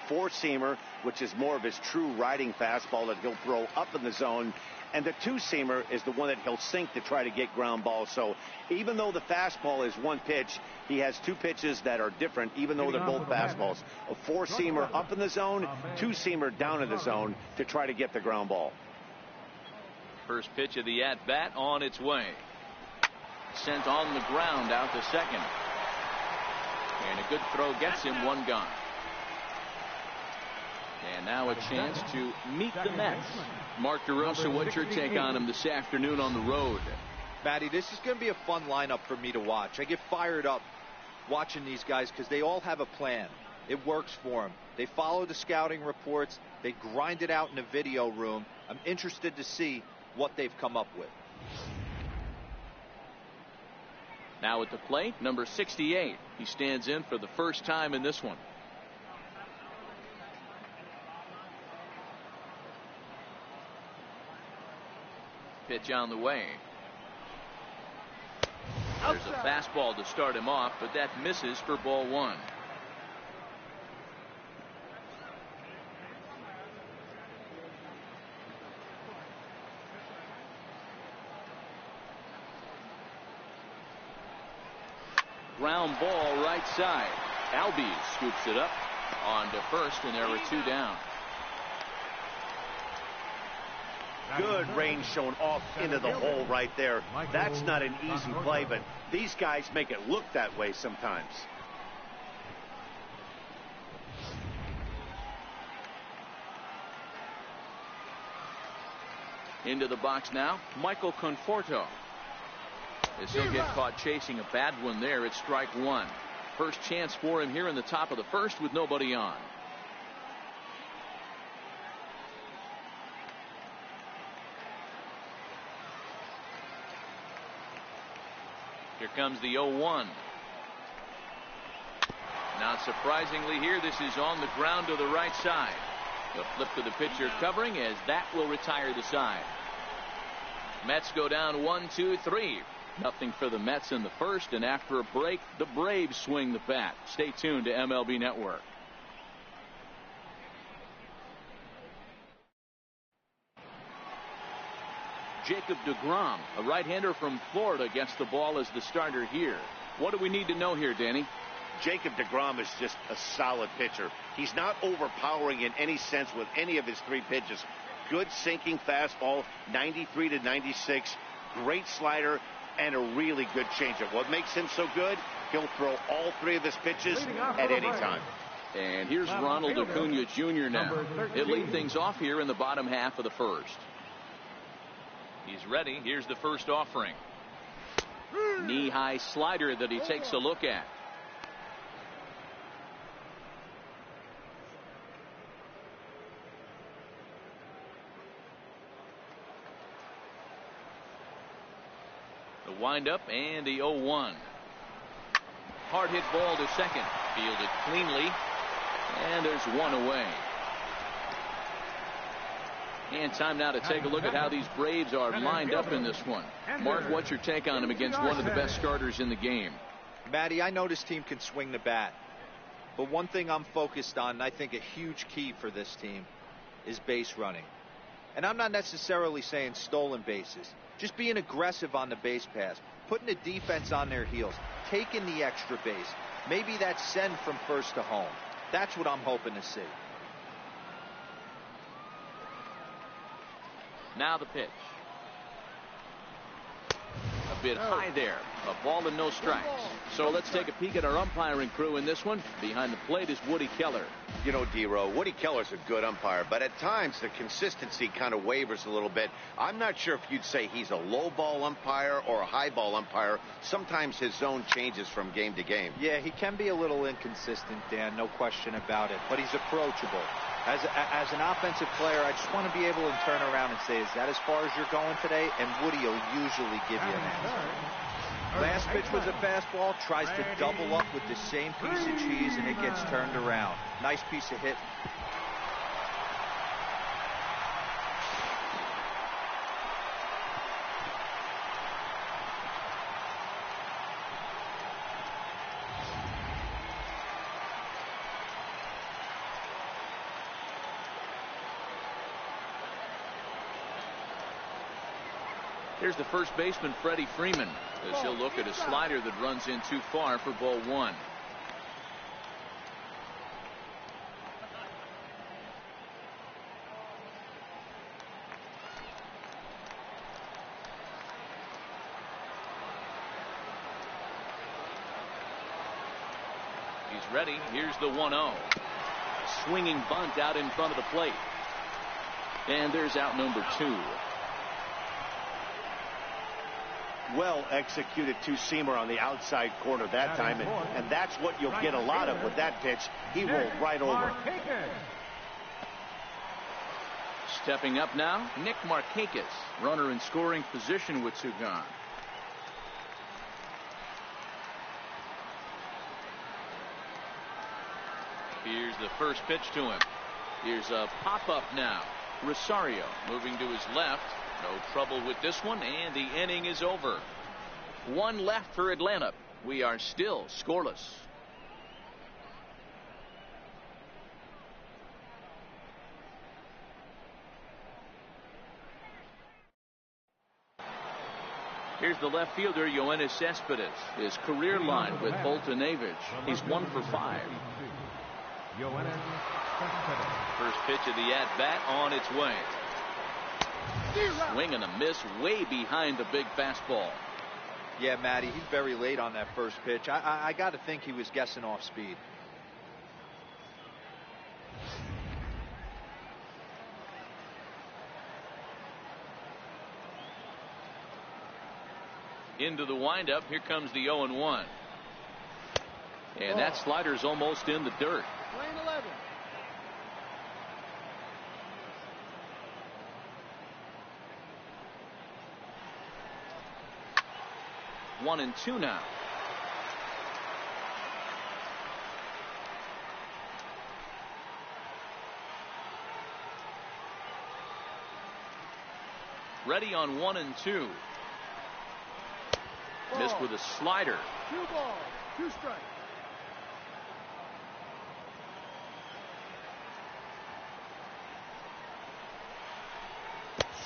four-seamer, which is more of his true riding fastball that he'll throw up in the zone. And the two-seamer is the one that he'll sink to try to get ground balls. So even though the fastball is one pitch, he has two pitches that are different, even though they're both fastballs. A four-seamer up in the zone, two-seamer down in the zone to try to get the ground ball. First pitch of the at-bat on its way. Sent on the ground out to second. And a good throw gets him one gone. And now a chance to meet the Mets. Mark DeRosa, what's your take on him this afternoon on the road? Matty, this is going to be a fun lineup for me to watch. I get fired up watching these guys because they all have a plan. It works for them. They follow the scouting reports. They grind it out in the video room. I'm interested to see what they've come up with. Now at the plate, number 68. He stands in for the first time in this one. Pitch on the way. There's a fastball to start him off, but that misses for ball one. Ground ball right side. Albies scoops it up on to first, and there are two down. Good range shown off into the hole right there. That's not an easy play, but these guys make it look that way sometimes. Into the box now, Michael Conforto. As he'll get caught chasing a bad one there, it's strike one. First chance for him here in the top of the first with nobody on. Here comes the 0-1. Not surprisingly here, this is on the ground to the right side. The flip to the pitcher covering as that will retire the side. Mets go down 1-2-3. Nothing for the Mets in the first, and after a break, the Braves swing the bat. Stay tuned to MLB Network. Jacob deGrom, a right-hander from Florida, gets the ball as the starter here. What do we need to know here, Danny? Jacob deGrom is just a solid pitcher. He's not overpowering in any sense with any of his three pitches. Good sinking fastball, 93 to 96, great slider, and a really good changeup. What makes him so good? He'll throw all three of his pitches at any time. And here's Ronald Acuna Jr. now. He'll lead things off here in the bottom half of the first. He's ready. Here's the first offering. Knee-high slider that he takes a look at. The windup and the 0-1. Hard hit ball to second. Fielded cleanly. And there's one away. And time now to take a look at how these Braves are lined up in this one. Mark, what's your take on them against one of the best starters in the game? Matty, I know this team can swing the bat. But one thing I'm focused on, and I think a huge key for this team, is base running. And I'm not necessarily saying stolen bases. Just being aggressive on the base pass, putting the defense on their heels, taking the extra base. Maybe that's send from first to home. That's what I'm hoping to see. Now the pitch. A bit high there. A ball and no strikes. So let's take a peek at our umpiring crew in this one. Behind the plate is Woody Keller. You know, D-Row, Woody Keller's a good umpire, but at times the consistency kind of wavers a little bit. I'm not sure if you'd say he's a low ball umpire or a high ball umpire. Sometimes his zone changes from game to game. Yeah, he can be a little inconsistent, Dan, no question about it, but he's approachable. As an offensive player, I just want to be able to turn around and say, is that as far as you're going today? And Woody will usually give you an answer. Last pitch was a fastball, tries to double up with the same piece of cheese, and it gets turned around. Nice piece of hit. Here's the first baseman, Freddie Freeman, as he'll look at a slider that runs in too far for ball one. He's ready. Here's the 1-0. Swinging bunt out in front of the plate. And there's out number 2. Well executed two-seamer on the outside corner that time, and that's what you'll get a lot of with that pitch. He rolled right over. Stepping up now, Nick Markakis, runner in scoring position with 2 gone. Here's the first pitch to him. Here's a pop-up now. Rosario moving to his left. No trouble with this one, and the inning is over. 1 left for Atlanta. We are still scoreless. Here's the left fielder, Yoenis Cespedes. His career line with Bolton Avage. He's 1 for 5. First pitch of the at-bat on its way. Swing and a miss way behind the big fastball. Yeah, Matty, he's very late on that first pitch. I got to think he was guessing off speed. Into the windup. Here comes the 0-1. And that slider's almost in the dirt. Lane 11. 1-2 now. Ready on 1-2. Missed with a slider. 2 balls, 2 strikes.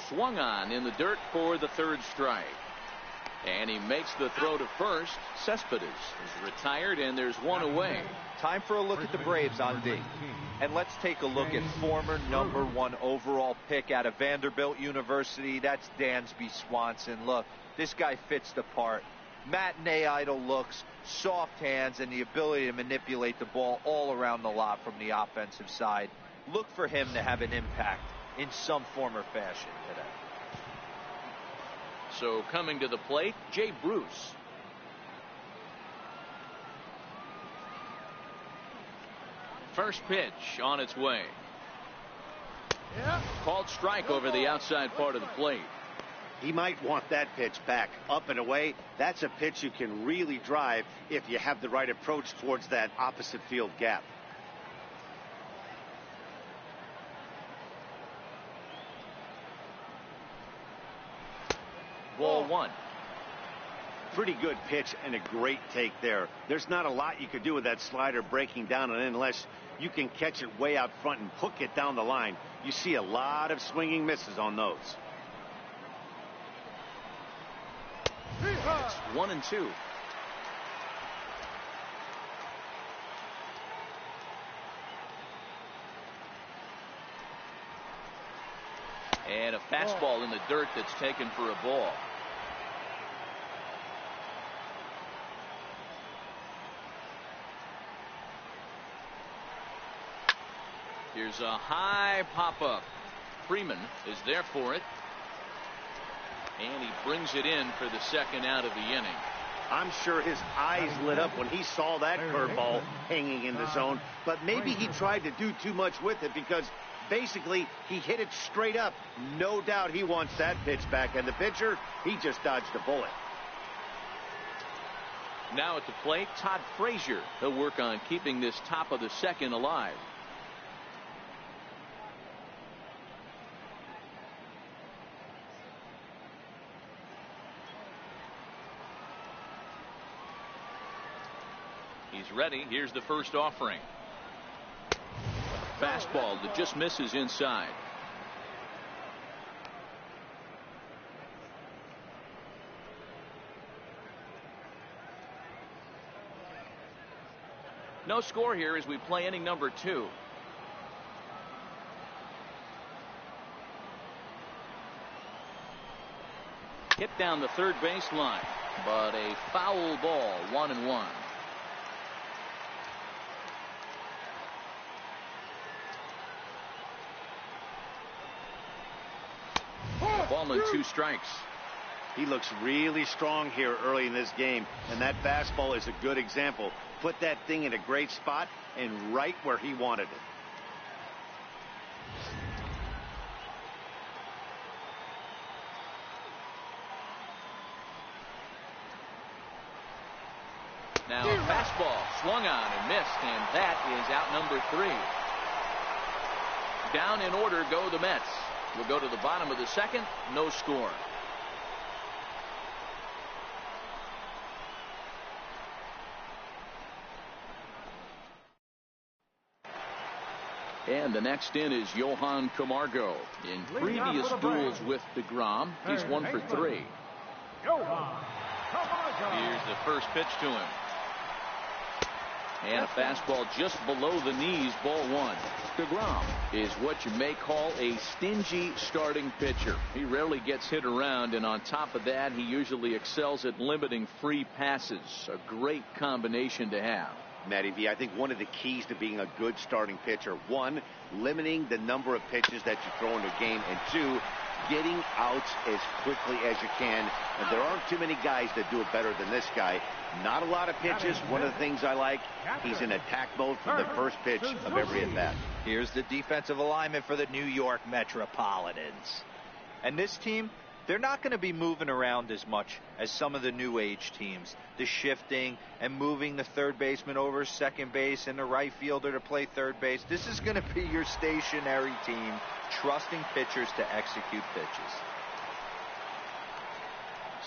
Swung on in the dirt for the 3rd strike. And he makes the throw to first. Cespedes is retired, and there's 1 away. Time for a look at the Braves on D. And let's take a look at former number 1 overall pick out of Vanderbilt University. That's Dansby Swanson. Look, this guy fits the part. Matinee idol looks, soft hands, and the ability to manipulate the ball all around the lot from the offensive side. Look for him to have an impact in some form or fashion today. So coming to the plate, Jay Bruce. First pitch on its way. Called strike over the outside part of the plate. He might want that pitch back, up and away. That's a pitch you can really drive if you have the right approach towards that opposite field gap. Ball 1. Pretty good pitch and a great take there. There's not a lot you could do with that slider breaking down, and unless you can catch it way out front and hook it down the line, you see a lot of swinging misses on those. It's 1-2. And a fastball in the dirt that's taken for a ball. Here's a high pop-up. Freeman is there for it. And he brings it in for the 2nd out of the inning. I'm sure his eyes lit up when he saw that curveball hanging in the zone, but maybe he tried to do too much with it because basically he hit it straight up. No doubt he wants that pitch back, and the pitcher, he just dodged a bullet. Now at the plate, Todd Frazier. He'll work on keeping this top of the 2nd alive. He's ready. Here's the first offering. Fastball that just misses inside. No score here as we play inning number 2. Hit down the third base line, but a foul ball, 1-1. Ball and 2 strikes. He looks really strong here early in this game, and that fastball is a good example. Put that thing in a great spot and right where he wanted it. Now a fastball swung on and missed, and that is out number 3. Down in order go the Mets. We'll go to the bottom of the second. No score. And the next in is Johan Camargo. In previous duels with DeGrom, he's 1 for 3. Here's the first pitch to him. And a fastball just below the knees, ball 1. DeGrom is what you may call a stingy starting pitcher. He rarely gets hit around, and on top of that, he usually excels at limiting free passes. A great combination to have. Matty V, I think one of the keys to being a good starting pitcher, 1, limiting the number of pitches that you throw into a game, and 2, getting outs as quickly as you can. And there aren't too many guys that do it better than this guy. Not a lot of pitches. One of the things I like, he's in attack mode from the first pitch of every at bat. Here's the defensive alignment for the New York Metropolitans. And this team, they're not going to be moving around as much as some of the new age teams. The shifting and moving the third baseman over second base and the right fielder to play third base. This is going to be your stationary team, trusting pitchers to execute pitches.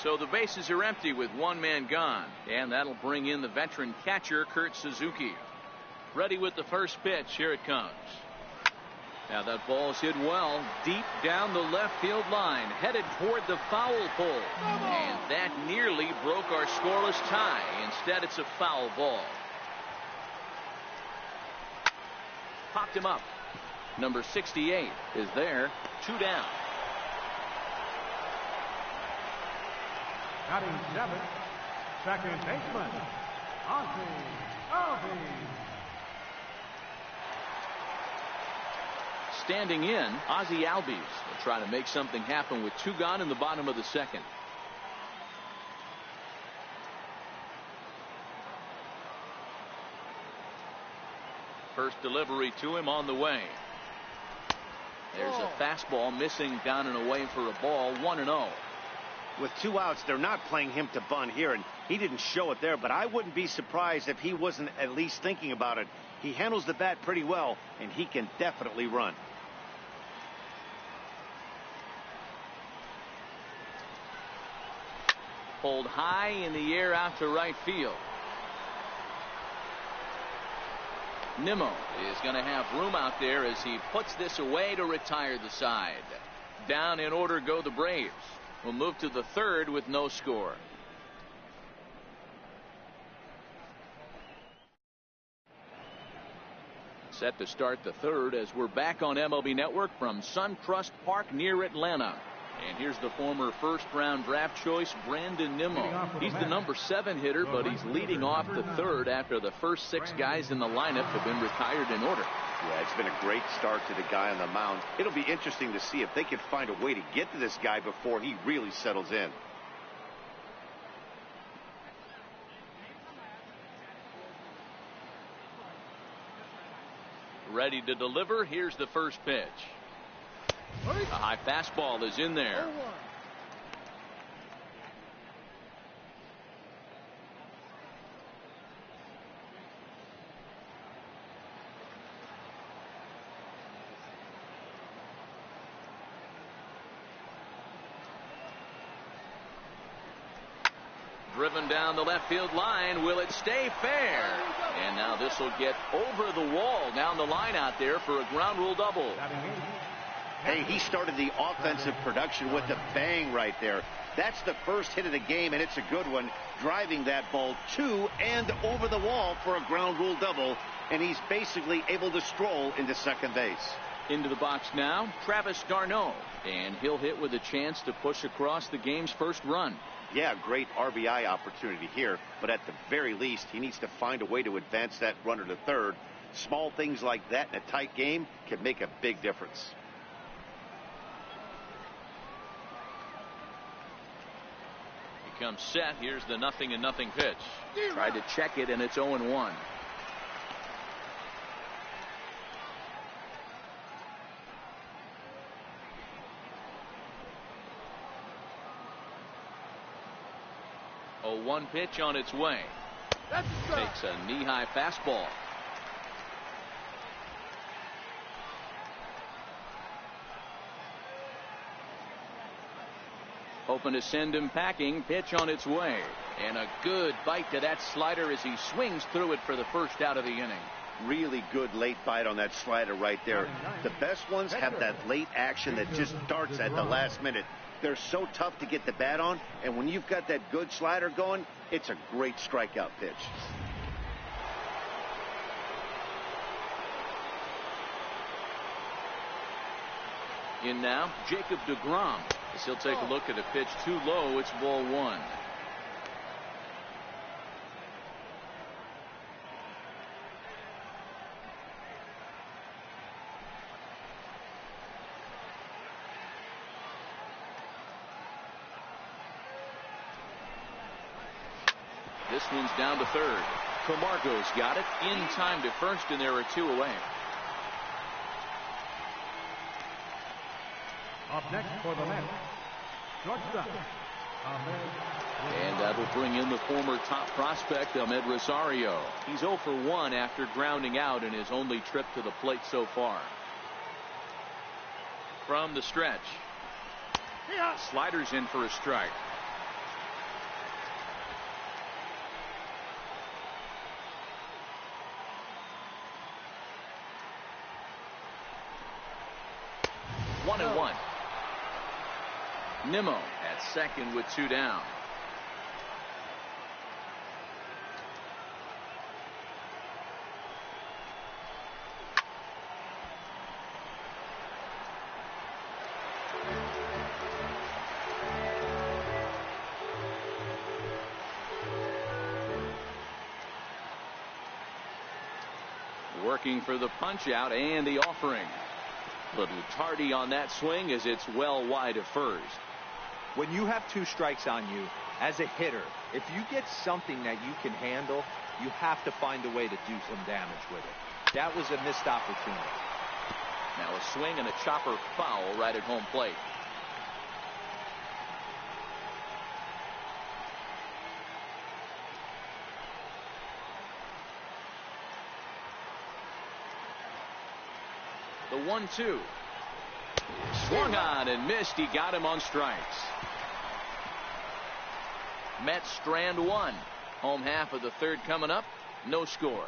So the bases are empty with 1 man gone, and that'll bring in the veteran catcher Kurt Suzuki. Ready with the first pitch. Here it comes. Now that ball's hit well deep down the left field line, headed toward the foul pole, and that nearly broke our scoreless tie. Instead, it's a foul ball. Popped him up. Number 68 is there. 2 down. Batting 7th, second baseman, Ozzie Albies. Standing in, Ozzie Albies will try to make something happen with 2 gone in the bottom of the second. First delivery to him on the way. There's a fastball missing down and away for a ball. 1-0. With 2 outs, they're not playing him to bunt here, and he didn't show it there, but I wouldn't be surprised if he wasn't at least thinking about it. He handles the bat pretty well, and he can definitely run. Pulled high in the air out to right field. Nimmo is going to have room out there as he puts this away to retire the side. Down in order go the Braves. We'll move to the third with no score. Set to start the third as we're back on MLB Network from Suncrest Park near Atlanta. And here's the former first-round draft choice, Brandon Nimmo. He's the number 7 hitter, but he's leading off the third after the first 6 guys in the lineup have been retired in order. Yeah, it's been a great start to the guy on the mound. It'll be interesting to see if they can find a way to get to this guy before he really settles in. Ready to deliver. Here's the first pitch. A high fastball is in there. Driven down the left field line. Will it stay fair? And now this will get over the wall down the line out there for a ground rule double. Hey, he started the offensive production with a bang right there. That's the first hit of the game, and it's a good one, driving that ball to and over the wall for a ground rule double, and he's basically able to stroll into second base. Into the box now, Travis d'Arnaud, and he'll hit with a chance to push across the game's first run. Yeah, great RBI opportunity here, but at the very least, he needs to find a way to advance that runner to third. Small things like that in a tight game can make a big difference. He comes set. Here's the 0-0 pitch. Tried to check it, and it's 0-1. A 1 pitch on its way. Takes a knee-high fastball. Hoping to send him packing. Pitch on its way. And a good bite to that slider as he swings through it for the first out of the inning. Really good late bite on that slider right there. The best ones have that late action that just darts at the last minute. They're so tough to get the bat on, and when you've got that good slider going, it's a great strikeout pitch. In now, Jacob deGrom, as he'll take a look at a pitch too low. It's ball 1. This one's down to third. Camargo's got it in time to first, and there are 2 away. Up next for the Mets, shortstop, Amed. And that'll bring in the former top prospect, Amed Rosario. He's 0 for 1 after grounding out in his only trip to the plate so far. From the stretch. Sliders in for a strike. One and one. Nimmo at second with 2 down. Working for the punch out and the offering. Little tardy on that swing as it's well wide of first. When you have 2 strikes on you, as a hitter, if you get something that you can handle, you have to find a way to do some damage with it. That was a missed opportunity. Now a swing and a chopper foul right at home plate. The 1-2. Swung on and missed. He got him on strikes. Mets strand 1. Home half of the third coming up. No score.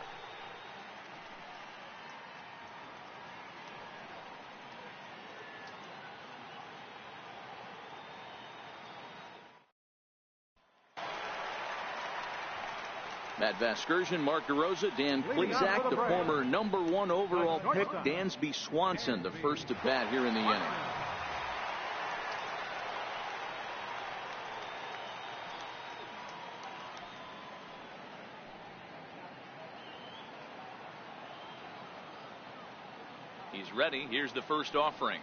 Matt Vasgersian, Mark DeRosa, Dan Plesac, the former #1 overall pick, Dansby Swanson, the first at bat here in the inning. He's ready. Here's the first offering.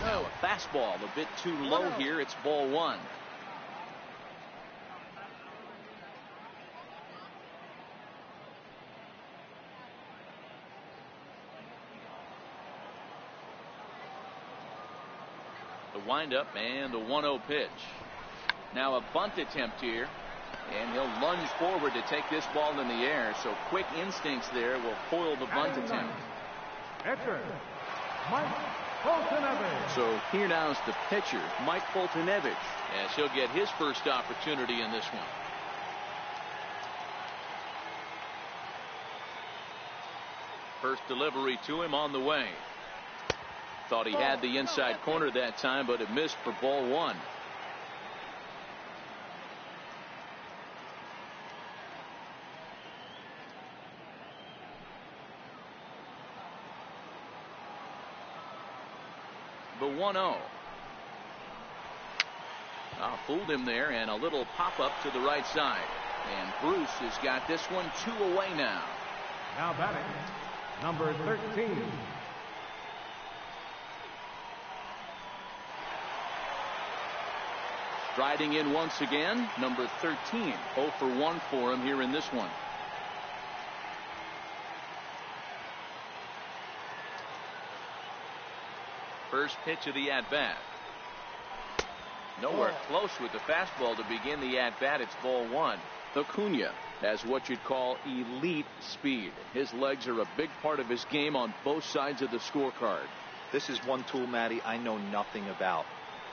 Oh, a fastball a bit too low here. It's ball 1. The windup and the 1-0 pitch. Now a bunt attempt here, and he'll lunge forward to take this ball in the air. So quick instincts there will foil the bunt attempt. Pitcher, Mike Foltynewicz. So here now is the pitcher, Mike Foltynewicz, as he'll get his first opportunity in this one. First delivery to him on the way. Thought he had the inside corner that time, but it missed for ball one. The 1-0. Fooled him there, and a little pop-up to the right side. And Bruce has got this one 2 away now. Now batting, number 13. Striding in once again, number 13. 0 for 1 for him here in this one. First pitch of the at-bat. Nowhere close with the fastball to begin the at-bat. It's ball one. Acuna has what you'd call elite speed. His legs are a big part of his game on both sides of the scorecard. This is one tool, Matty, I know nothing about.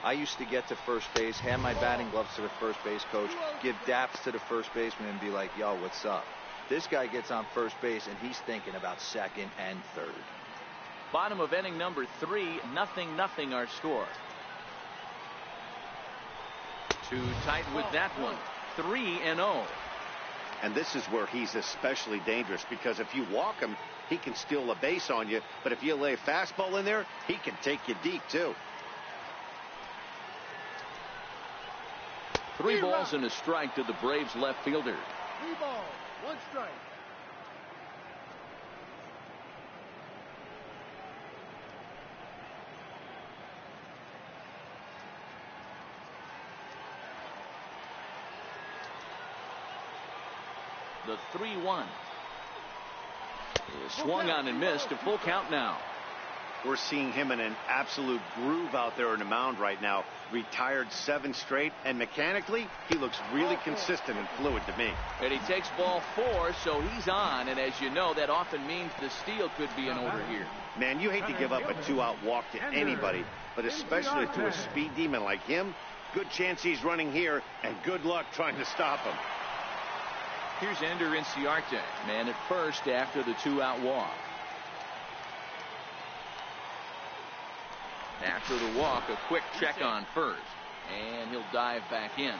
I used to get to first base, hand my batting gloves to the first base coach, give daps to the first baseman, and be like, yo, what's up? This guy gets on first base, and he's thinking about second and third. Bottom of inning number 3, 0-0 our score. Too tight with that one. 3-0. And this is where he's especially dangerous, because if you walk him, he can steal a base on you. But if you lay a fastball in there, he can take you deep, too. 3 balls and a strike to the Braves left fielder. 3 balls, 1 strike. The 3-1 is swung on and missed. A full count now. We're seeing him in an absolute groove out there in the mound right now. Retired 7 straight, and mechanically, he looks really consistent and fluid to me. And he takes ball 4, so he's on. And as you know, that often means the steal could be in order here. Man, you hate to give up a 2-out walk to anybody, but especially to a speed demon like him. Good chance he's running here, and good luck trying to stop him. Here's Ender Inciarte, man at first after the 2-out walk. After the walk, a quick check on first, and he'll dive back in.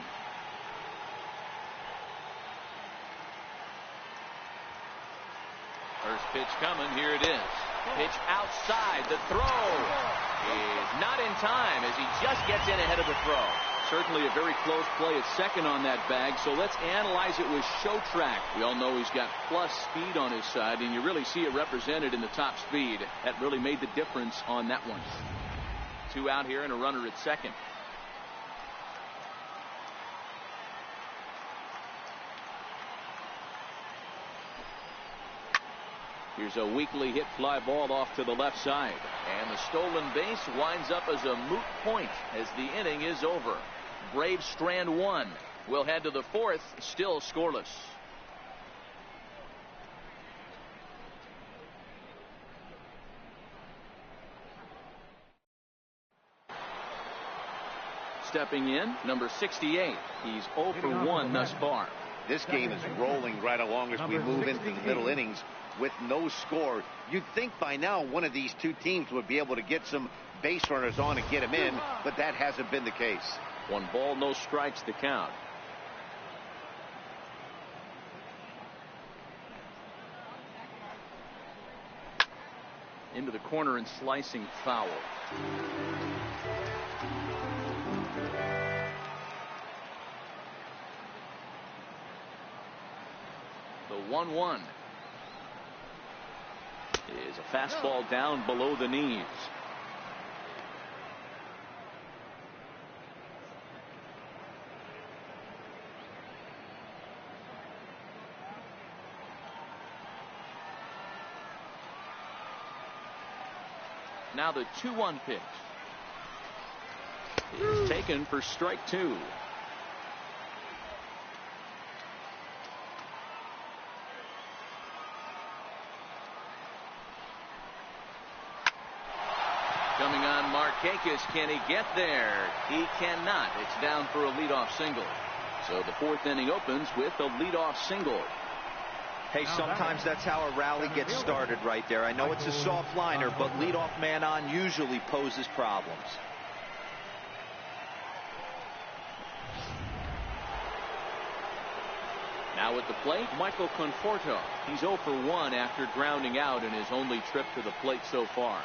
First pitch coming. Here it is. Pitch outside. The throw is not in time as he just gets in ahead of the throw. Certainly a very close play at second on that bag, so let's analyze it with Showtrack. We all know he's got plus speed on his side, and you really see it represented in the top speed. That really made the difference on that one. 2 out here and a runner at second. Here's a weakly hit fly ball off to the left side. And the stolen base winds up as a moot point as the inning is over. Braves strand 1. We'll head to the 4th, still scoreless. Stepping in, number 68. He's 0 for 1 thus far. This game is rolling right along as we move into the middle innings with no score. You'd think by now one of these two teams would be able to get some base runners on and get them in, but that hasn't been the case. 1 ball, no strikes to count. Into the corner and slicing foul. The 1-1 is a fastball down below the knees. Now the 2-1 pitch is taken for strike 2. Coming on Markakis. Can he get there? He cannot. It's down for a leadoff single. So the 4th inning opens with a leadoff single. Hey, sometimes that's how a rally gets started right there. I know it's a soft liner, but leadoff man on usually poses problems. Now at the plate, Michael Conforto. He's 0 for 1 after grounding out in his only trip to the plate so far.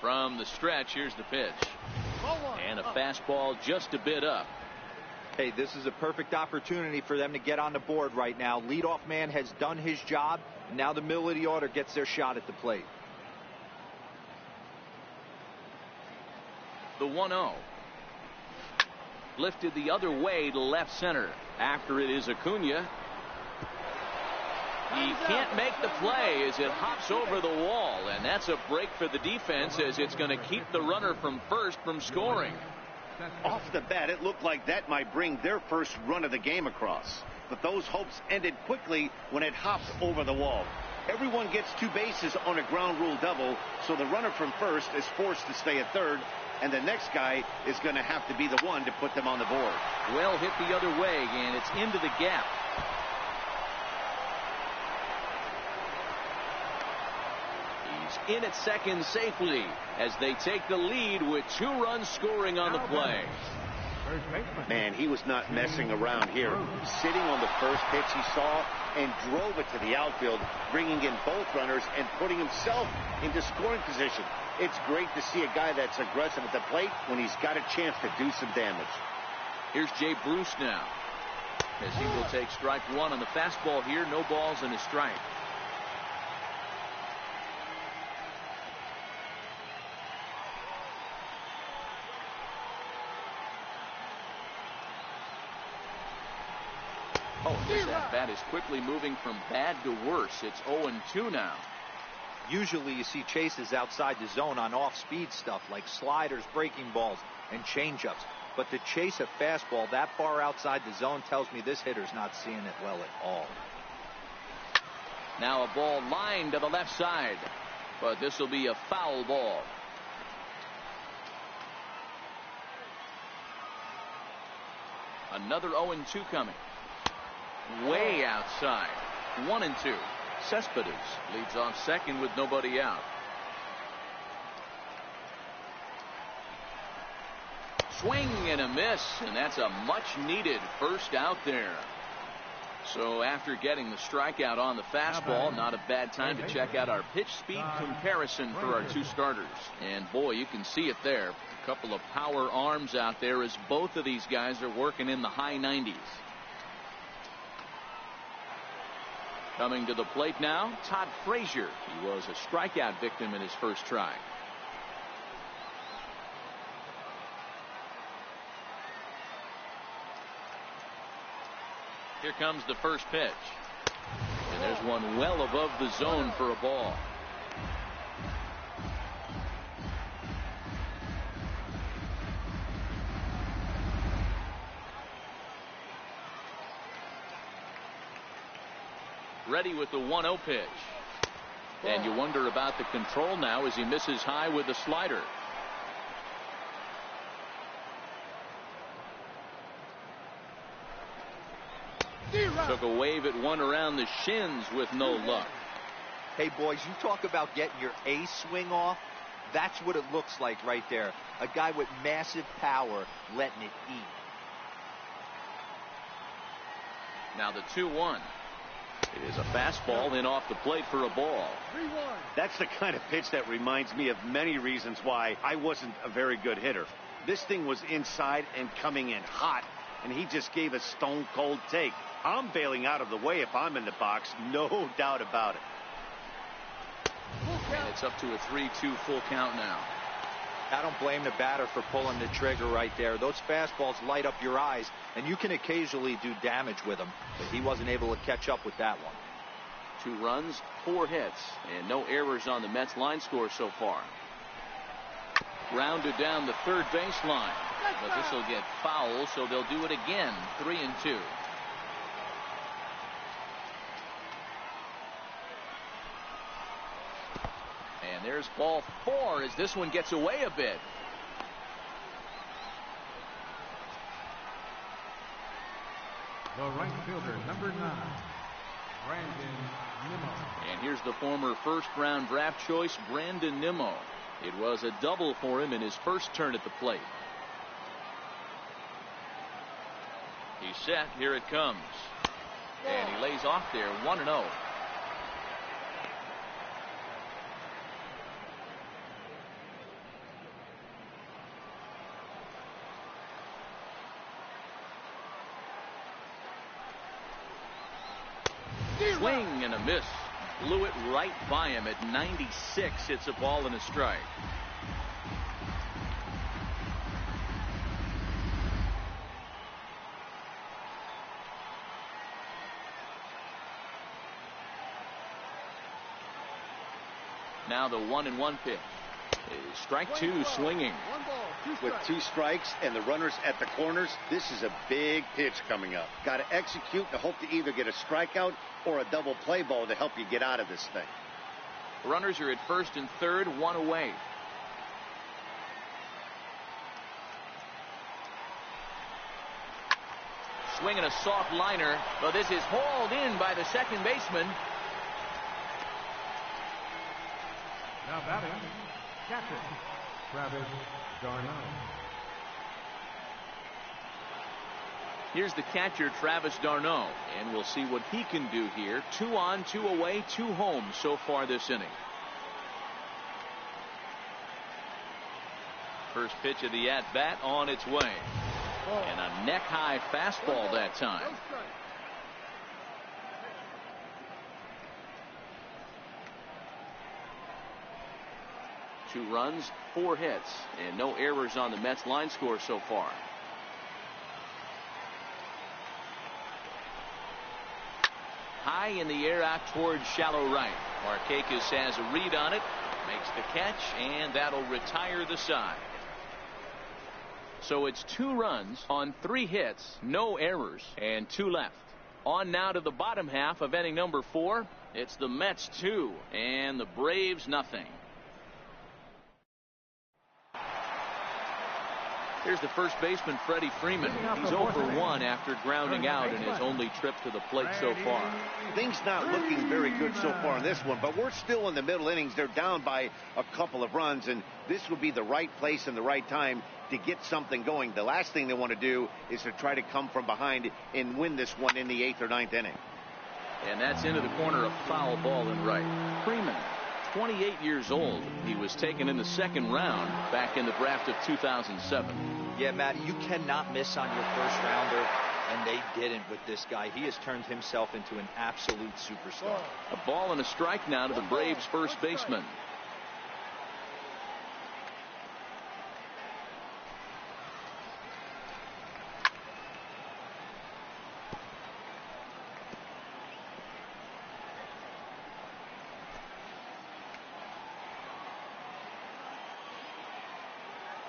From the stretch, here's the pitch. And a fastball just a bit up. Hey, this is a perfect opportunity for them to get on the board right now. Leadoff man has done his job. Now the middle of the order gets their shot at the plate. The 1-0. Lifted the other way to left center. After it is Acuna. He can't make the play as it hops over the wall, and that's a break for the defense as it's going to keep the runner from first from scoring. Off the bat, it looked like that might bring their first run of the game across. But those hopes ended quickly when it hopped over the wall. Everyone gets 2 bases on a ground rule double, so the runner from first is forced to stay at third, and the next guy is going to have to be the one to put them on the board. Well hit the other way, and it's into the gap. He's in at second safely as they take the lead with 2 runs scoring on the play. Man, he was not messing around here. Sitting on the first pitch he saw and drove it to the outfield, bringing in both runners and putting himself into scoring position. It's great to see a guy that's aggressive at the plate when he's got a chance to do some damage. Here's Jay Bruce now, as he will take strike 1 on the fastball here. No balls and a strike. Oh, this at-bat is quickly moving from bad to worse. It's 0-2 now. Usually you see chases outside the zone on off-speed stuff like sliders, breaking balls, and changeups. But to chase a fastball that far outside the zone tells me this hitter's not seeing it well at all. Now a ball lined to the left side, but this will be a foul ball. Another 0-2 coming. Way outside. 1-2. Cespedes leads off second with nobody out. Swing and a miss, and that's a much needed first out there. So after getting the strikeout on the fastball, not a bad time to check out our pitch speed comparison for our 2 starters. And boy, you can see it there. A couple of power arms out there as both of these guys are working in the high 90s. Coming to the plate now, Todd Frazier. He was a strikeout victim in his first try. Here comes the first pitch. And there's one well above the zone for a ball. Ready with the 1-0 pitch. And you wonder about the control now as he misses high with the slider. Took a wave at one around the shins with no luck. Hey, boys, you talk about getting your A swing off. That's what it looks like right there. A guy with massive power letting it eat. Now the 2-1. It is a fastball in off the plate for a ball. 3-1. That's the kind of pitch that reminds me of many reasons why I wasn't a very good hitter. This thing was inside and coming in hot, and he just gave a stone cold take. I'm bailing out of the way if I'm in the box, no doubt about it. And it's up to a 3-2 full count now. I don't blame the batter for pulling the trigger right there. Those fastballs light up your eyes, and you can occasionally do damage with them, but he wasn't able to catch up with that one. 2 runs, 4 hits, and no errors on the Mets line score so far. Grounded down the third baseline, but this will get foul, so they'll do it again. 3-2. And there's There's ball 4 as this one gets away a bit. The right fielder, number 9, Brandon Nimmo. And here's the former first-round draft choice, Brandon Nimmo. It was a double for him in his first turn at the plate. He's set. Here it comes. And he lays off there, 1-0. Swing and a miss. Blew it right by him at 96. It's a ball and a strike. Now the 1-1 pitch. Strike 2 swinging. With 2 strikes and the runners at the corners, this is a big pitch coming up. Got to execute to hope to either get a strikeout or a double play ball to help you get out of this thing. Runners are at first and third, 1 away. Swinging a soft liner, but this is hauled in by the second baseman. Now batting, catcher, Travis d'Arnaud. Here's the catcher, Travis d'Arnaud, and we'll see what he can do here. 2 on, 2 away, 2 home so far this inning. First pitch of the at-bat on its way. And a neck-high fastball that time. Two runs, 4 hits, and no errors on the Mets line score so far. High in the air out towards shallow right. Markakis has a read on it, makes the catch, and that'll retire the side. So it's 2 runs on 3 hits, no errors, and 2 left. On now to the bottom half of inning number 4. It's the Mets 2 and the Braves nothing. Here's the first baseman, Freddie Freeman. He's 0 for 1 after grounding out in his only trip to the plate so far. Things not looking very good so far in this one, but we're still in the middle innings. They're down by a couple of runs, and this would be the right place and the right time to get something going. The last thing they want to do is to try to come from behind and win this one in the 8th or 9th inning. And that's into the corner, a foul ball in right. Freeman, 28 years old. He was taken in the 2nd round back in the draft of 2007. Yeah, Matt, you cannot miss on your first rounder, and they didn't with this guy. He has turned himself into an absolute superstar. A ball and a strike now to the Braves first baseman.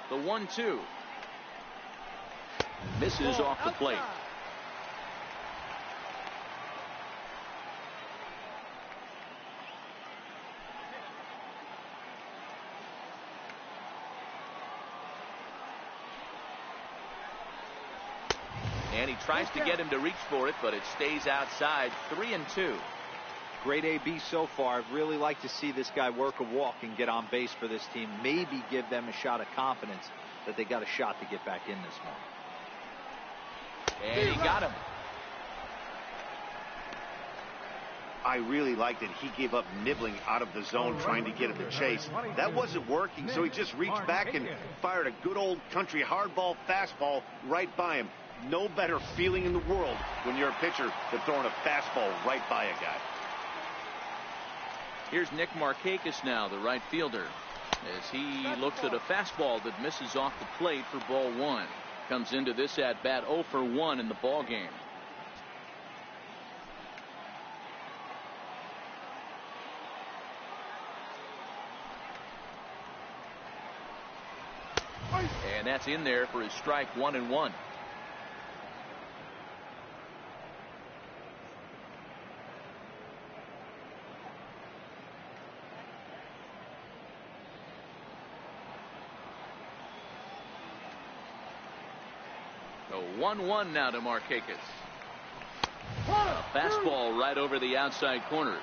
The 1-2. Misses off the plate. And he tries to get him to reach for it, but it stays outside. 3-2. Great AB so far. I'd really like to see this guy work a walk and get on base for this team. Maybe give them a shot of confidence that they got a shot to get back in this one. And he got him. I really liked it. He gave up nibbling out of the zone trying to get at the chase. That wasn't working, so he just reached back and fired a good old country hardball fastball right by him. No better feeling in the world when you're a pitcher than throwing a fastball right by a guy. Here's Nick Markakis now, the right fielder, as he looks at a fastball that misses off the plate for ball 1. Comes into this at bat 0 for 1 in the ball game. And that's in there for his strike 1-1. So 1-1 now to Markakis. A fastball right over the outside corner.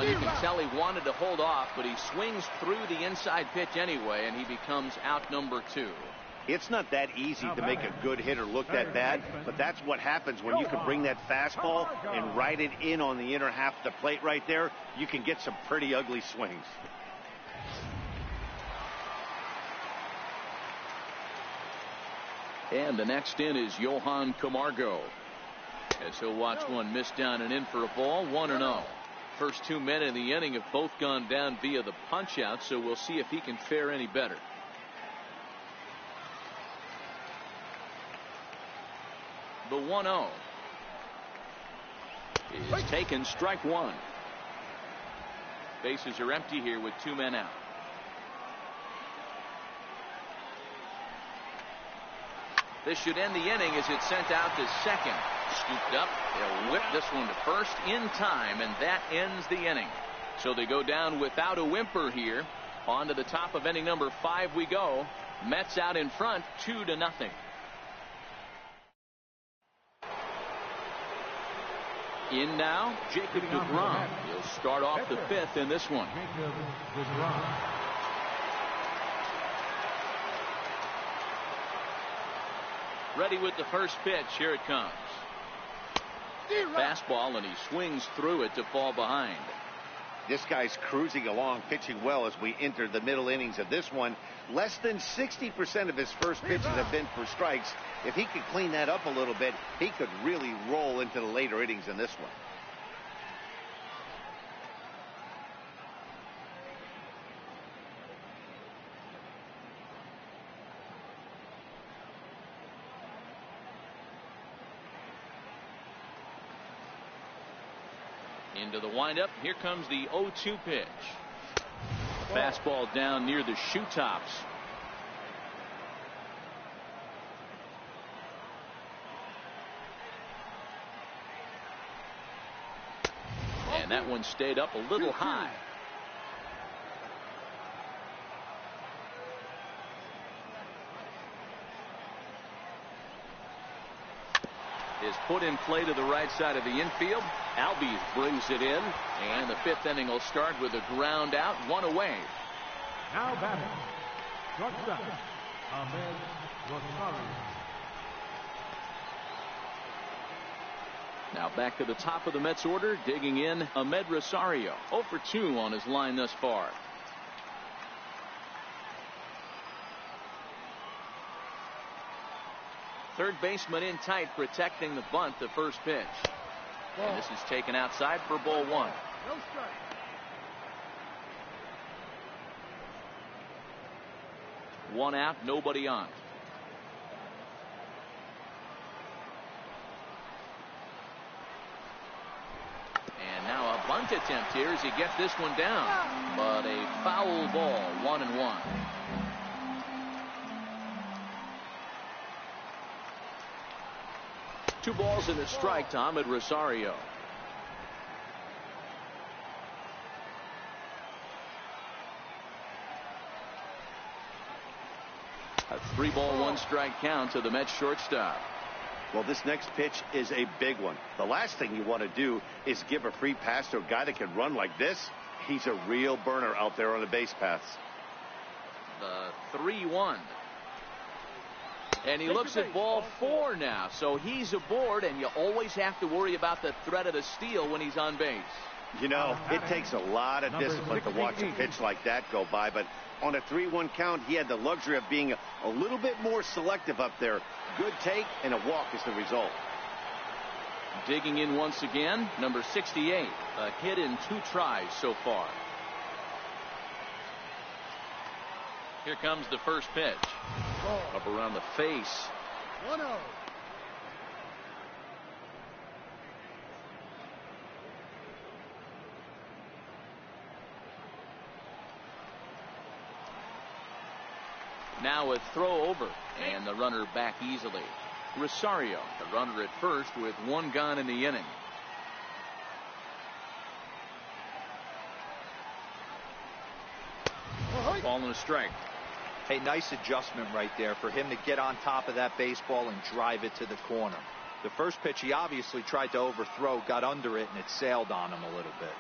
You can tell he wanted to hold off, but he swings through the inside pitch anyway, and he becomes out number 2. It's not that easy to make a good hitter look that bad, but that's what happens when you can bring that fastball and ride it in on the inner half of the plate right there. You can get some pretty ugly swings. And the next in is Johan Camargo, as he'll watch one miss down and in for a ball. 1-0. First 2 men in the inning have both gone down via the punch out, so we'll see if he can fare any better. The 1-0 is taken, strike one. Bases are empty here with 2 men out. This should end the inning as it's sent out to second. Scooped up. They'll whip this one to first in time, and that ends the inning. So they go down without a whimper here. On to the top of inning number 5 we go. Mets out in front 2-0. In now, Jacob deGrom. He'll start off the 5th in this one. Jacob deGrom. Ready with the first pitch. Here it comes. Fastball, and he swings through it to fall behind. This guy's cruising along, pitching well as we enter the middle innings of this one. Less than 60% of his first pitches have been for strikes. If he could clean that up a little bit, he could really roll into the later innings in this one. Into the windup. Here comes the 0-2 pitch. Fastball down near the shoe tops. And that one stayed up a little high. Is put in play to the right side of the infield. Albies brings it in, and the 5th inning will start with a ground out, 1 away. Now batting, shortstop, Ahmed Rosario. Now back to the top of the Mets order, digging in Ahmed Rosario. 0 for 2 on his line thus far. Third baseman in tight, protecting the bunt, the first pitch. And this is taken outside for ball 1. No strike. One out, nobody on. And now a bunt attempt here as he gets this one down. But a foul ball, 1-1. Two balls and a strike to Ahmed Rosario. A 3-ball, 1-strike count to the Mets shortstop. Well, this next pitch is a big one. The last thing you want to do is give a free pass to a guy that can run like this. He's a real burner out there on the base paths. The 3-1. And he looks at ball 4 now, so he's aboard, and you always have to worry about the threat of the steal when he's on base. You know, it takes a lot of discipline to watch a pitch like that go by, but on a 3-1 count, he had the luxury of being a little bit more selective up there. Good take, and a walk is the result. Digging in once again, number 68, a hit in 2 tries so far. Here comes the first pitch. Up around the face. 1-0. Now a throw over, and the runner back easily. Rosario, the runner at first with one gone in the inning. Ball and a strike. Hey, nice adjustment right there for him to get on top of that baseball and drive it to the corner. The first pitch he obviously tried to overthrow, got under it, and it sailed on him a little bit.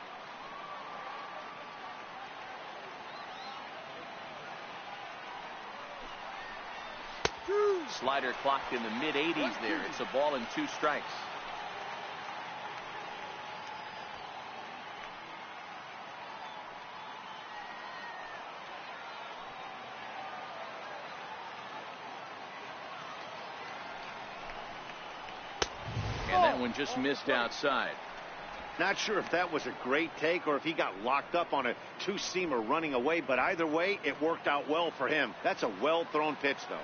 Slider clocked in the mid-80s there. It's a ball and 2 strikes. And that one just missed outside. Not sure if that was a great take or if he got locked up on a two-seamer running away, but either way, it worked out well for him. That's a well-thrown pitch, though.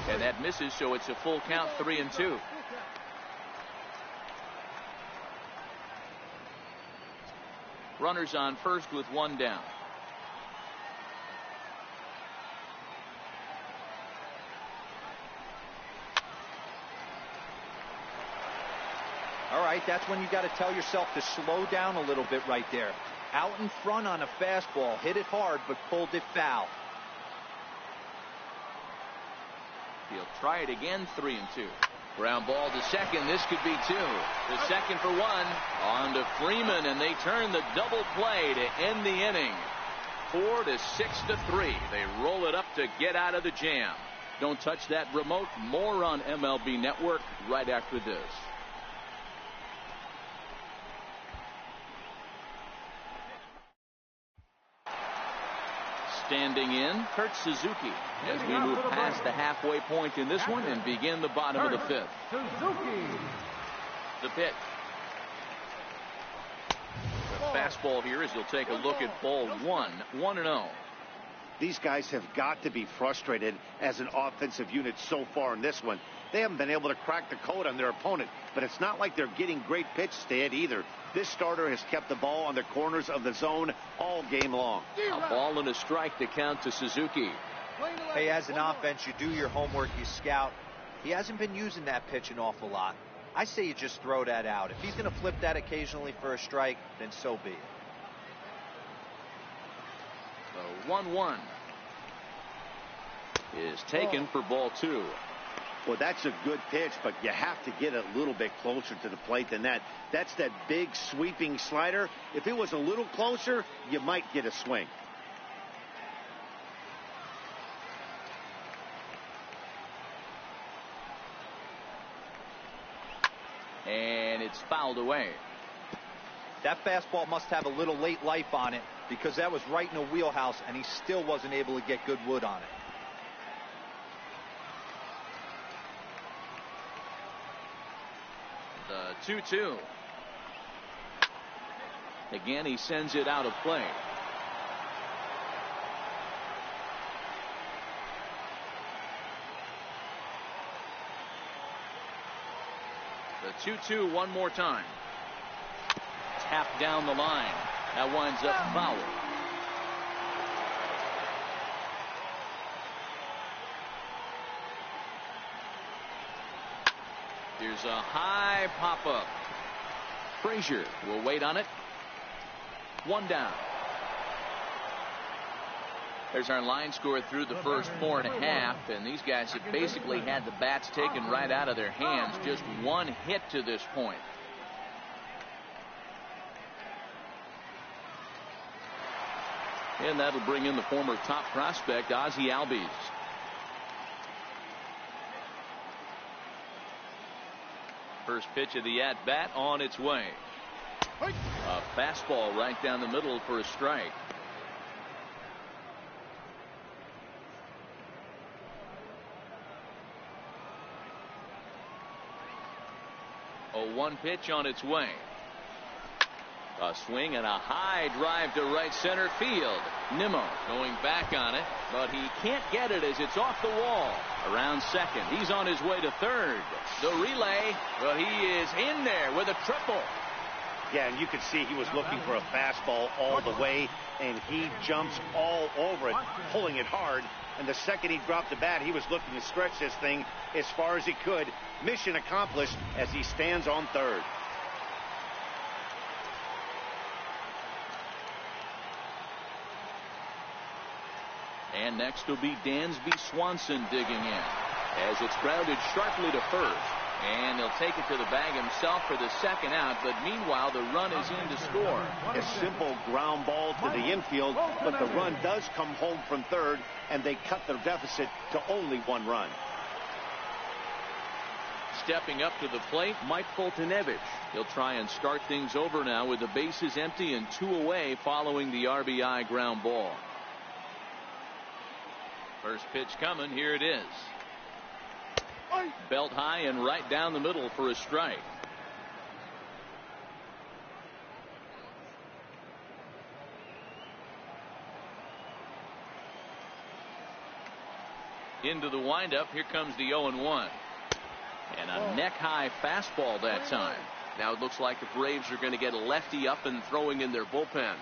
And that misses, so it's a full count, 3-2. Runners on first with one down. All right, that's when you got to tell yourself to slow down a little bit right there. Out in front on a fastball, hit it hard, but pulled it foul. He'll try it again, 3-2. Ground ball to second. This could be 2. The second for 1. On to Freeman, and they turn the double play to end the inning. 4 to 6 to 3. They roll it up to get out of the jam. Don't touch that remote. More on MLB Network right after this. Standing in, Kurt Suzuki, as we move past the halfway point in this one and begin the bottom of the 5th. Suzuki. The pitch. The fastball here as he'll take a look at ball 1, 1-0. These guys have got to be frustrated as an offensive unit so far in this one. They haven't been able to crack the code on their opponent, but it's not like they're getting great pitches to hit either. This starter has kept the ball on the corners of the zone all game long. A ball and a strike to count to Suzuki. Hey, as an offense, you do your homework, you scout. He hasn't been using that pitch an awful lot. I say you just throw that out. If he's going to flip that occasionally for a strike, then so be it. The 1-1 is taken for ball 2. Well, that's a good pitch, but you have to get a little bit closer to the plate than that. That's that big sweeping slider. If it was a little closer, you might get a swing. And it's fouled away. That fastball must have a little late life on it because that was right in the wheelhouse, and he still wasn't able to get good wood on it. The 2-2. Again, he sends it out of play. The 2-2 one more time. Tapped down the line. That winds up foul. Here's a high pop-up. Frazier will wait on it. 1 down. There's our line score through the first 4.5, and these guys have basically had the bats taken right out of their hands. Just one hit to this point. And that'll bring in the former top prospect, Ozzie Albies. First pitch of the at-bat on its way. A fastball right down the middle for a strike. A 1 pitch on its way. A swing and a high drive to right center field. Nimmo going back on it, but he can't get it as it's off the wall. Around second. He's on his way to third. The relay, well, he is in there with a triple. Yeah, and you could see he was looking for a fastball all the way, and he jumps all over it, pulling it hard. And the second he dropped the bat, he was looking to stretch this thing as far as he could. Mission accomplished as he stands on third. And next will be Dansby Swanson digging in as it's grounded sharply to first. And he'll take it to the bag himself for the second out, but meanwhile the run is in to score. A simple ground ball to the infield, but the run does come home from third, and they cut their deficit to only 1 run. Stepping up to the plate, Mike Foltynewicz. He'll try and start things over now with the bases empty and 2 away following the RBI ground ball. First pitch coming. Here it is. Belt high and right down the middle for a strike. Into the windup. Here comes the 0-1. And a neck high fastball that time. Now it looks like the Braves are going to get a lefty up and throwing in their bullpen.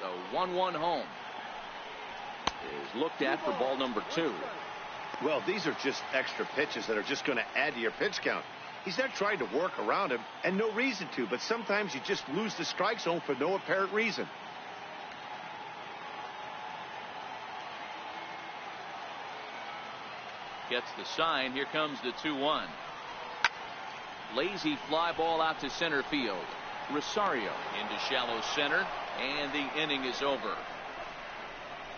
The 1-1 home is looked at for ball number 2. Well, these are just extra pitches that are just going to add to your pitch count. He's not trying to work around him, and no reason to, but sometimes you just lose the strike zone for no apparent reason. Gets the sign. Here comes the 2-1. Lazy fly ball out to center field. Rosario into shallow center, and the inning is over.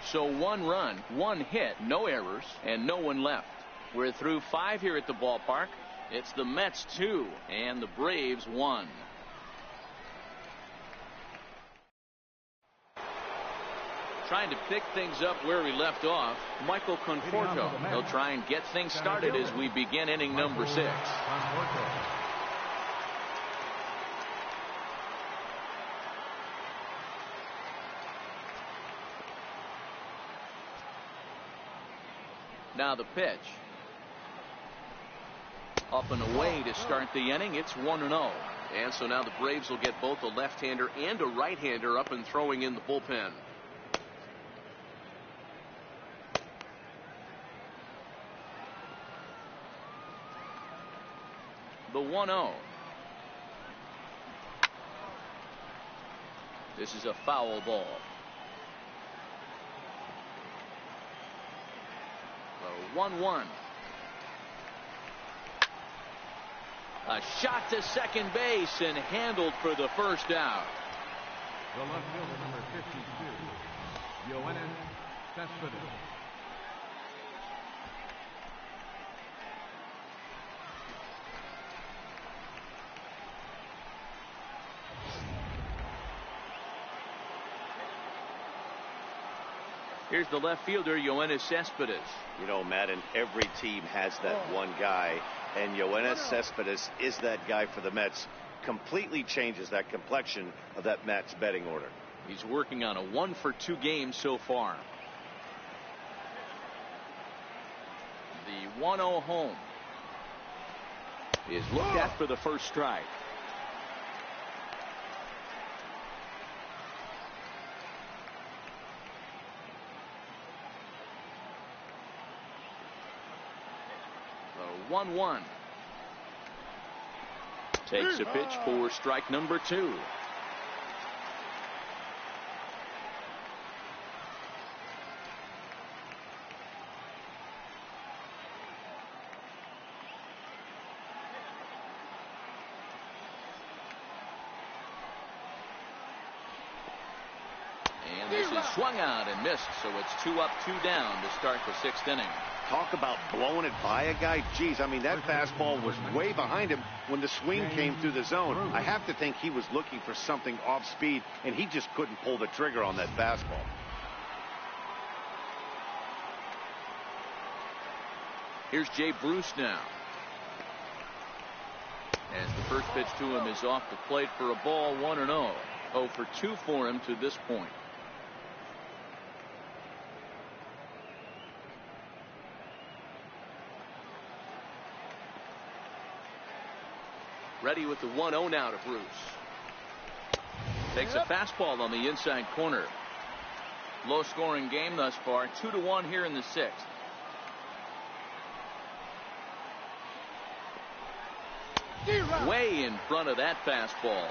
So 1 run, 1 hit, no errors, and no one left. We're through 5 here at the ballpark. It's the Mets 2 and the Braves 1. Trying to pick things up where we left off, Michael Conforto. He'll try and get things started as we begin inning number 6. Now the pitch. Up and away to start the inning. It's 1-0. And so now the Braves will get both a left-hander and a right-hander up and throwing in the bullpen. The 1-0. This is a foul ball. The 1-1. A shot to second base and handled for the first out. The left fielder, number 52, Yoenis Cespedes. Here's the left fielder, Yoenis Cespedes. You know, Madden, every team has that one guy, and Yoenis Cespedes is that guy for the Mets. Completely changes that complexion of that Mets betting order. He's working on a 1-for-2 game so far. The 1-0 home is looked at for the first strike. The 1-1. Takes a pitch for strike number 2. And this is swung out and missed, so it's 2 up, 2 down to start the 6th inning. Talk about blowing it by a guy. Geez, I mean, that fastball was way behind him when the swing came through the zone. I have to think he was looking for something off speed, and he just couldn't pull the trigger on that fastball. Here's Jay Bruce now. As the first pitch to him is off the plate for a ball, 1-0. 0 for 2 for him to this point. Ready with the 1-0 now to Bruce. Takes a fastball on the inside corner. Low scoring game thus far. 2-1 here in the 6th. Way in front of that fastball.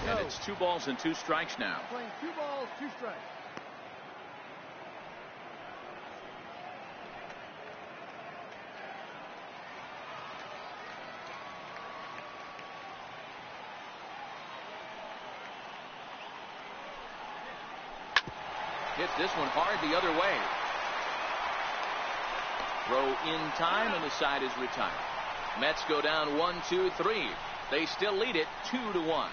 And it's 2 balls and 2 strikes now. Playing 2 balls, 2 strikes. Hit this one hard the other way. Throw in time, and the side is retired. Mets go down 1-2-3. They still lead it 2-1.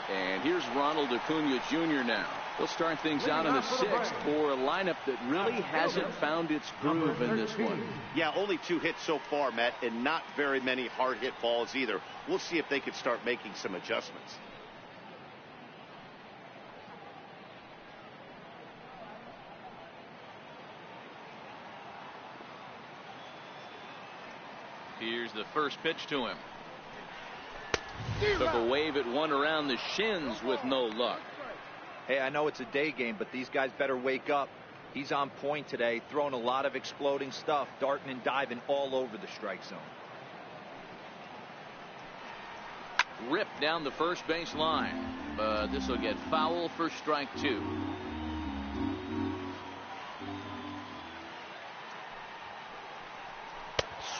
And here's Ronald Acuna Jr. now. He'll start things out in the 6th for a lineup that really hasn't found its groove in this one. Yeah, only 2 hits so far, Matt, and not very many hard hit balls either. We'll see if they can start making some adjustments. Here's the first pitch to him. Took a wave at one around the shins with no luck. Hey, I know it's a day game, but these guys better wake up. He's on point today, throwing a lot of exploding stuff, darting and diving all over the strike zone. Ripped down the first base line, but this will get foul for strike 2.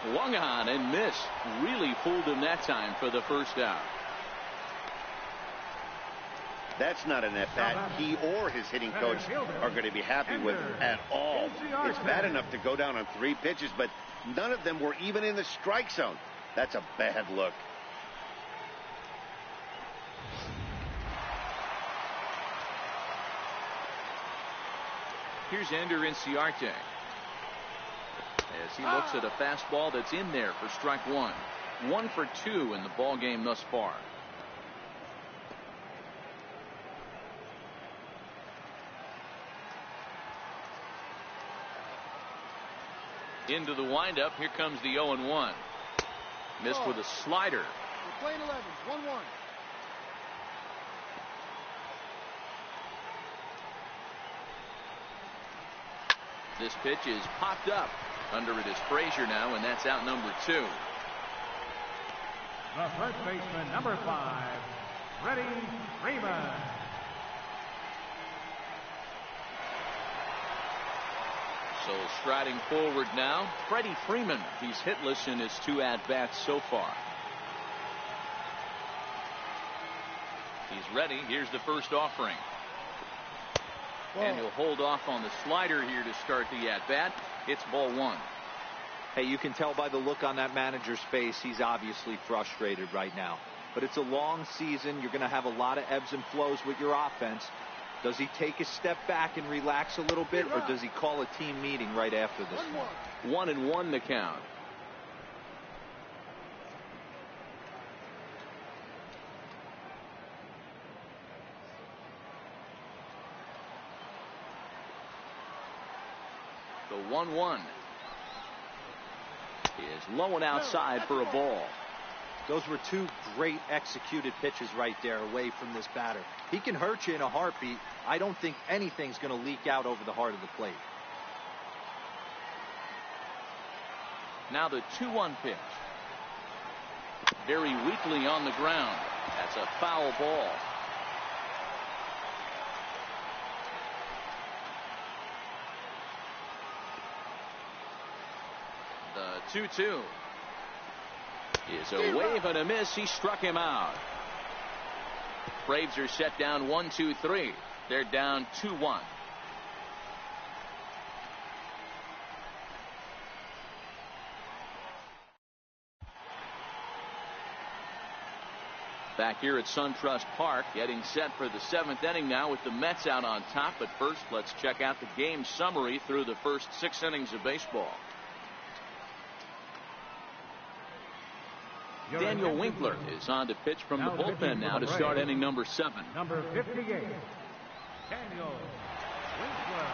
Swung on and missed. Really fooled him that time for the first out. That's not an at-bat he or his hitting coach are going to be happy with at all. It's bad enough to go down on 3 pitches, but none of them were even in the strike zone. That's a bad look. Here's Ender Inciarte as he looks at a fastball that's in there for strike 1. 1 for 2 in the ball game thus far. Into the windup. Here comes the 0-1. Missed with a slider. We're playing 11, 1-1. This pitch is popped up. Under it is Frazier now, and that's out number 2. The first baseman, number 5, Freddie Freeman. So striding forward now, Freddie Freeman. He's hitless in his 2 at-bats so far. He's ready. Here's the first offering. And he'll hold off on the slider here to start the at-bat. It's ball 1. Hey, you can tell by the look on that manager's face, he's obviously frustrated right now. But it's a long season. You're going to have a lot of ebbs and flows with your offense. Does he take a step back and relax a little bit, or does he call a team meeting right after this one? 1-1 the count. The 1-1 is low and outside for a ball. Those were 2 great executed pitches right there away from this batter. He can hurt you in a heartbeat. I don't think anything's going to leak out over the heart of the plate. Now the 2-1 pitch. Very weakly on the ground. That's a foul ball. The 2-2 is a wave and a miss. He struck him out. Braves are set down 1-2-3. They're down 2-1. Back here at SunTrust Park, getting set for the 7th inning now with the Mets out on top. But first, let's check out the game summary through the first 6 innings of baseball. Daniel Winkler is on to pitch from the bullpen now to start inning number 7. Number 58, Daniel Winkler.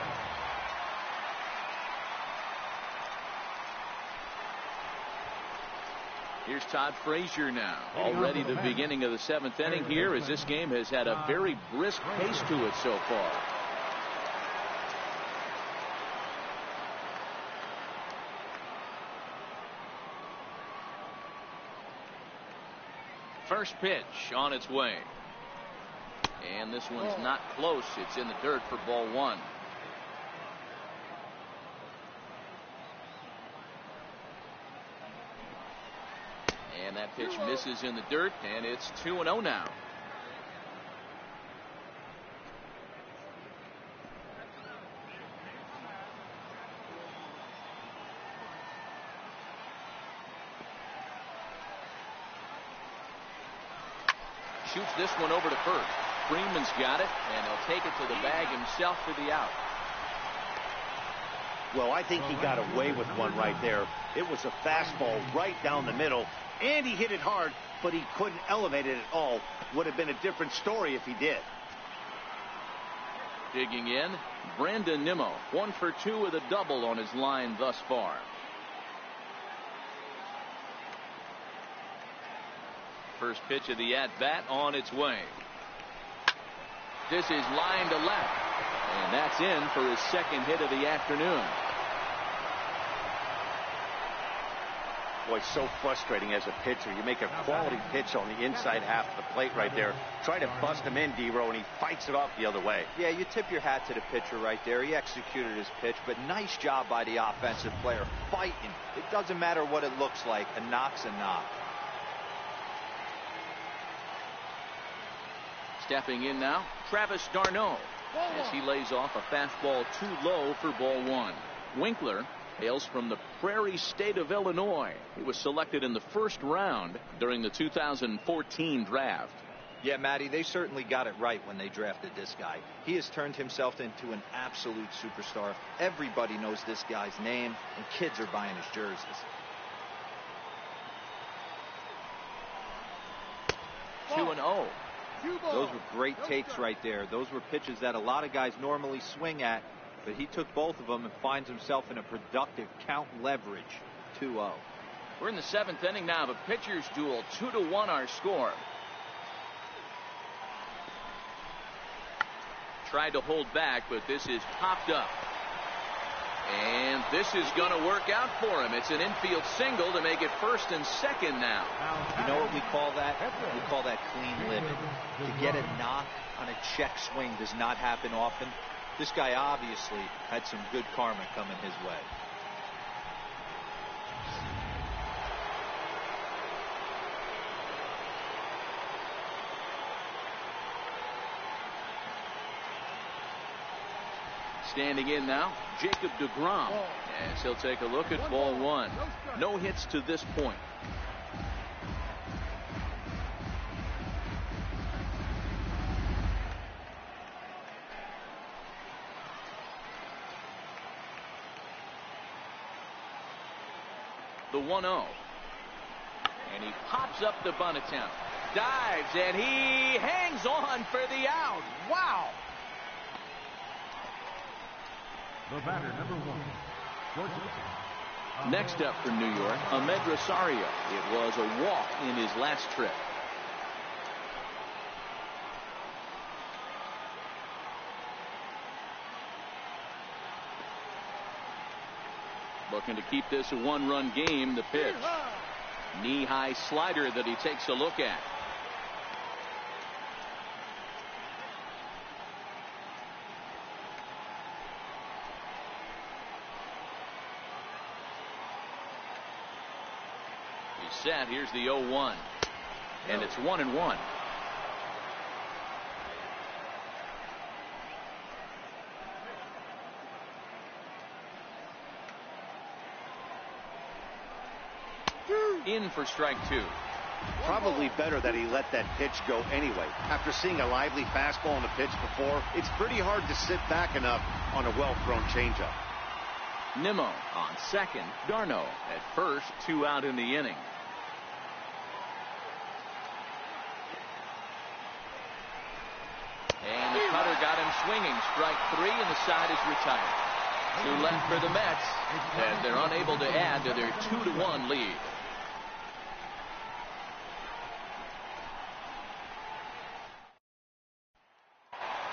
Here's Todd Frazier now. Already the beginning of the 7th inning here, as this game has had a very brisk pace to it so far. First pitch on its way. And this one's not close. It's in the dirt for ball 1. And that pitch misses in the dirt, and it's 2-0 now. Shoots this one over to first. Freeman's got it, and he'll take it to the bag himself for the out. Well, I think he got away with one right there. It was a fastball right down the middle, and he hit it hard, but he couldn't elevate it at all. Would have been a different story if he did. Digging in, Brandon Nimmo, 1 for 2 with a double on his line thus far. First pitch of the at-bat on its way. This is line to left, and that's in for his 2nd hit of the afternoon. Boy, so frustrating as a pitcher. You make a quality pitch on the inside half of the plate right there. Try to bust him in, D-Row, and he fights it off the other way. Yeah, you tip your hat to the pitcher right there. He executed his pitch, but nice job by the offensive player. Fighting. It doesn't matter what it looks like. A knock's a knock. Stepping in now, Travis d'Arnaud, as he lays off a fastball too low for ball 1. Winkler hails from the Prairie State of Illinois. He was selected in the 1st round during the 2014 draft. Yeah, Matty, they certainly got it right when they drafted this guy. He has turned himself into an absolute superstar. Everybody knows this guy's name, and kids are buying his jerseys. Ball. 2-0. Those were great takes right there. Those were pitches that a lot of guys normally swing at, but he took both of them and finds himself in a productive count leverage. 2-0. We're in the 7th inning now. The pitchers duel. 2-1 our score. Tried to hold back, but this is popped up. And this is going to work out for him. It's an infield single to make it 1st and 2nd now. You know what we call that? We call that clean living. To get a knock on a check swing does not happen often. This guy obviously had some good karma coming his way. Standing in now, Jacob deGrom, as he'll take a look at ball 1. No hits to this point. The 1-0. And he pops up the bunt attempt. Dives, and he hangs on for the out. Wow. The batter, number 1. Next up for New York, Ahmed Rosario. It was a walk in his last trip. Looking to keep this a 1-run game. The pitch. Knee-high slider that he takes a look at. Set. Here's the 0-1, and it's 1-1. In for strike 2. Probably better that he let that pitch go anyway. After seeing a lively fastball on the pitch before, it's pretty hard to sit back enough on a well-thrown changeup. Nimmo on second. Darno at first. 2 out in the inning. And the cutter got him swinging. Strike 3, and the side is retired. 2 left for the Mets, and they're unable to add to their 2-1 lead.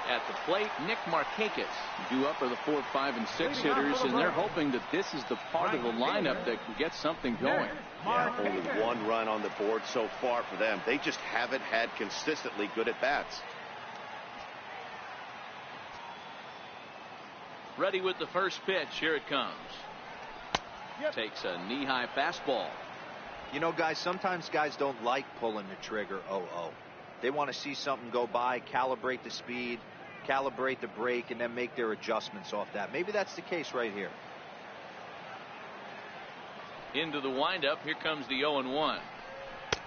At the plate, Nick Markakis. Due up are the 4, 5, and 6 hitters, and they're hoping that this is the part of the lineup that can get something going. Yeah, only 1 run on the board so far for them. They just haven't had consistently good at-bats. Ready with the first pitch. Here it comes. Takes a knee-high fastball. You know, guys, sometimes guys don't like pulling the trigger 0-0. They want to see something go by, calibrate the speed, calibrate the break, and then make their adjustments off that. Maybe that's the case right here. Into the windup. Here comes the 0-1.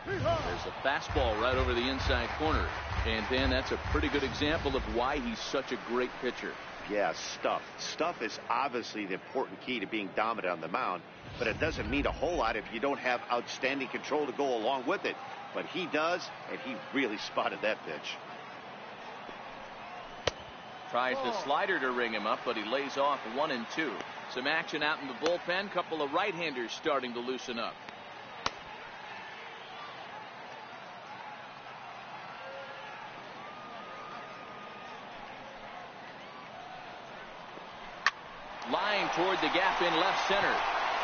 There's a fastball right over the inside corner. And Dan, that's a pretty good example of why he's such a great pitcher. Yeah, stuff. Stuff is obviously the important key to being dominant on the mound, but it doesn't mean a whole lot if you don't have outstanding control to go along with it. But he does, and he really spotted that pitch. Tries the slider to ring him up, but he lays off 1 and 2. Some action out in the bullpen. Couple of right-handers starting to loosen up. Line toward the gap in left center.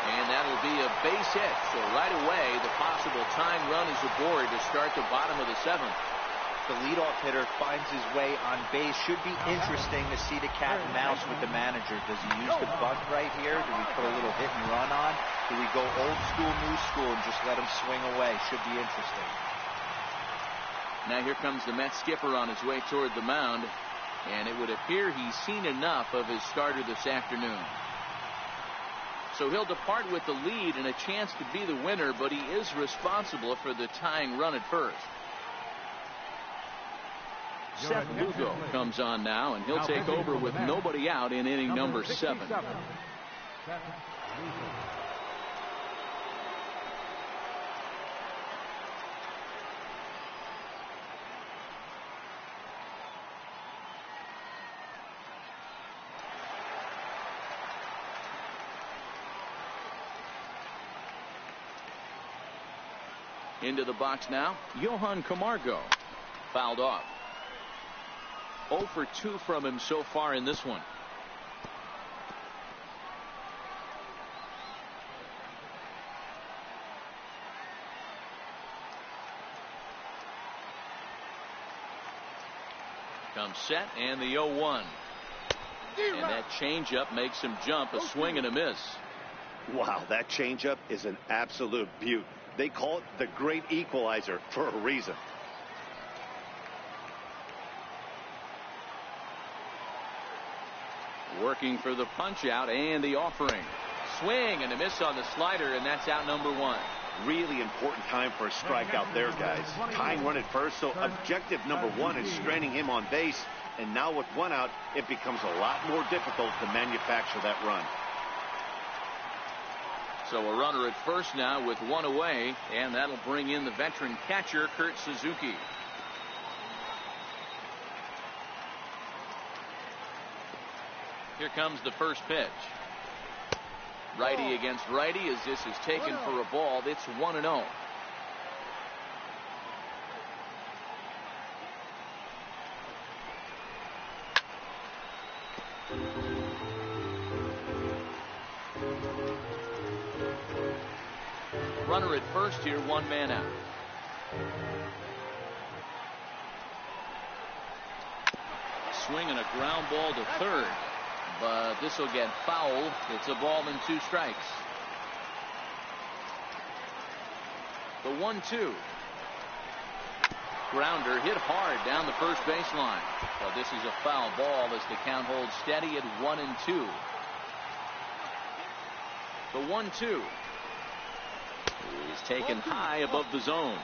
And that'll be a base hit. So right away, the possible tying run is aboard to start the bottom of the 7th. The leadoff hitter finds his way on base. Should be interesting to see the cat and mouse with the manager. Does he use the bunt right here? Do we put a little hit and run on? Do we go old school, new school, and just let him swing away? Should be interesting. Now here comes the Mets skipper on his way toward the mound. And it would appear he's seen enough of his starter this afternoon. So he'll depart with the lead and a chance to be the winner, but he is responsible for the tying run at first. Seth Lugo comes on now, and he'll take over with nobody out in inning number 7. Into the box now, Johan Camargo. Fouled off. 0 for 2 from him so far in this one. Comes set, and the 0-1. And that changeup makes him jump. A swing and a miss. Wow, that changeup is an absolute beaut. They call it the great equalizer for a reason. Working for the punch out and the offering. Swing and a miss on the slider, and that's out number 1. Really important time for a strikeout there, guys. Tying run at first, so objective number 1 is stranding him on base. And now with 1 out, it becomes a lot more difficult to manufacture that run. So a runner at first now with 1 away, and that'll bring in the veteran catcher, Kurt Suzuki. Here comes the first pitch. Righty against righty as this is taken for a ball. It's 1-0. Runner at first here, 1 man out. Swing and a ground ball to third, but this will get foul. It's a ball and 2 strikes. The 1-2. Grounder hit hard down the first baseline. But this is a foul ball as the count holds steady at 1-2. The 1-2 is taken high above the zone.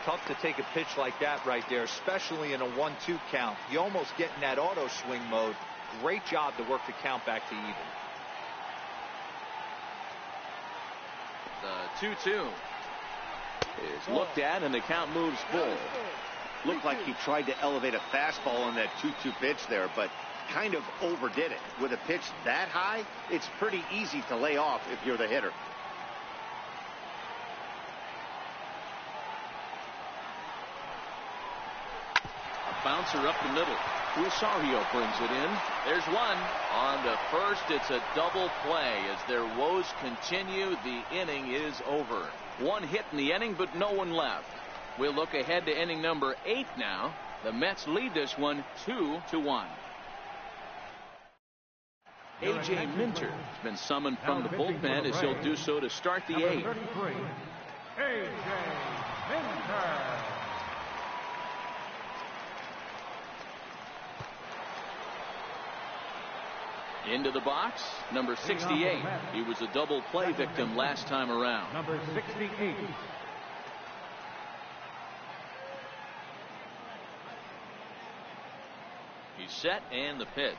Tough to take a pitch like that right there, especially in a 1-2 count. You almost get in that auto swing mode. Great job to work the count back to even. The 2-2 is looked at, and the count moves full. Looked like he tried to elevate a fastball on that 2-2 pitch there, but kind of overdid it. With a pitch that high, it's pretty easy to lay off if you're the hitter. A bouncer up the middle. Rosario brings it in. There's one. On to first, it's a double play. As their woes continue, the inning is over. One hit in the inning, but no one left. We'll look ahead to inning number 8 now. The Mets lead this one 2-1. A.J. Minter has been summoned from the bullpen as he'll do so to start the 8th. A.J. Minter. Into the box, number 68. He was a double play victim last time around. Number 68. He's set, and the pitch.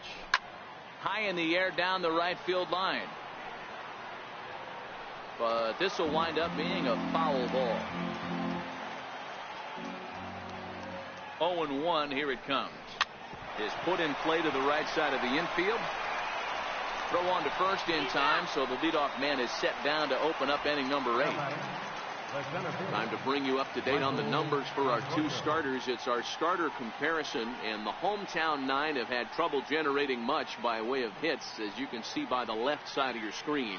High in the air down the right field line. But this will wind up being a foul ball. 0-1, here it comes. Is put in play to the right side of the infield. Throw on to first in time, so the leadoff man is set down to open up inning number 8. Time to bring you up to date on the numbers for our 2 starters. It's our starter comparison, and the hometown 9 have had trouble generating much by way of hits, as you can see by the left side of your screen.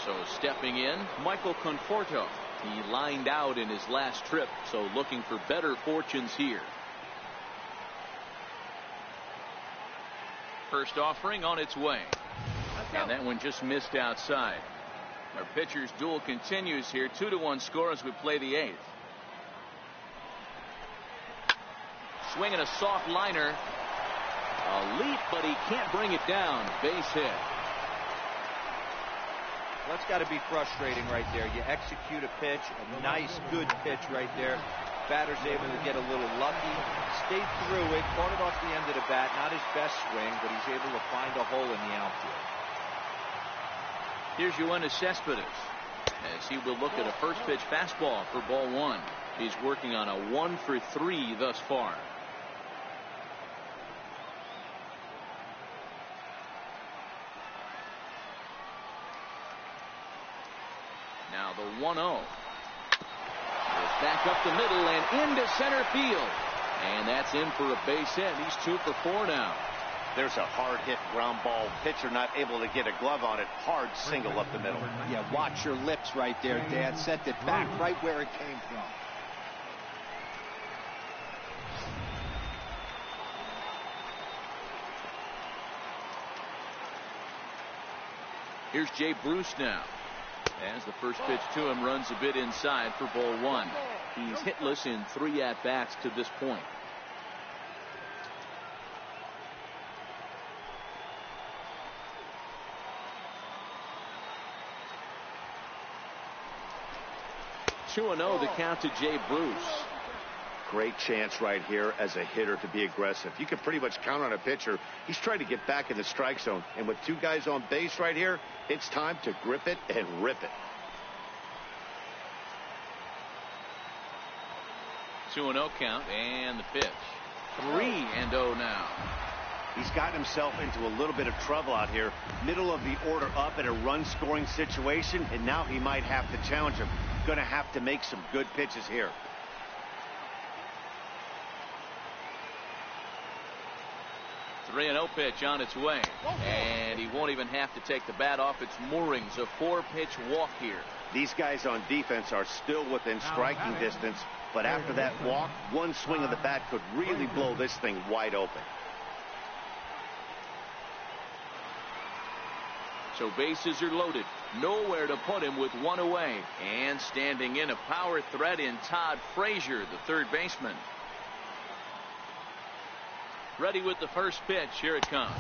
So stepping in, Michael Conforto. He lined out in his last trip, so looking for better fortunes here. First offering on its way. And that one just missed outside. Our pitcher's duel continues here. 2-1 score as we play the 8th. Swinging a soft liner. A leap, but he can't bring it down. Base hit. Well, that's got to be frustrating right there. You execute a pitch, a nice, good pitch right there. Batter's able to get a little lucky, stayed through it, caught it off the end of the bat. Not his best swing, but he's able to find a hole in the outfield. Here's Yoenis Cespedes as he will look at a first pitch fastball for ball 1. He's working on a 1 for 3 thus far. Now the 1-0. Back up the middle and into center field. And that's in for a base hit. He's 2 for 4 now. There's a hard hit ground ball. Pitcher not able to get a glove on it. Hard single up the middle. Yeah, watch your lips right there, Dad. Sent it back right where it came from. Here's Jay Bruce now. As the first pitch to him runs a bit inside for ball 1. He's hitless in 3 at-bats to this point. Two 2-0 the count to Jay Bruce. Great chance right here as a hitter to be aggressive. You can pretty much count on a pitcher. He's trying to get back in the strike zone. And with 2 guys on base right here, it's time to grip it and rip it. 2-0 count and the pitch. 3-0 now. He's gotten himself into a little bit of trouble out here. Middle of the order up in a run-scoring situation, and now he might have to challenge him. Going to have to make some good pitches here. The 3-0 pitch on its way. And he won't even have to take the bat off its moorings. A 4-pitch walk here. These guys on defense are still within striking distance, but after that walk, one swing of the bat could really blow this thing wide open. So bases are loaded. Nowhere to put him with 1 away. And standing in, a power threat in Todd Frazier, the third baseman. Ready with the first pitch. Here it comes.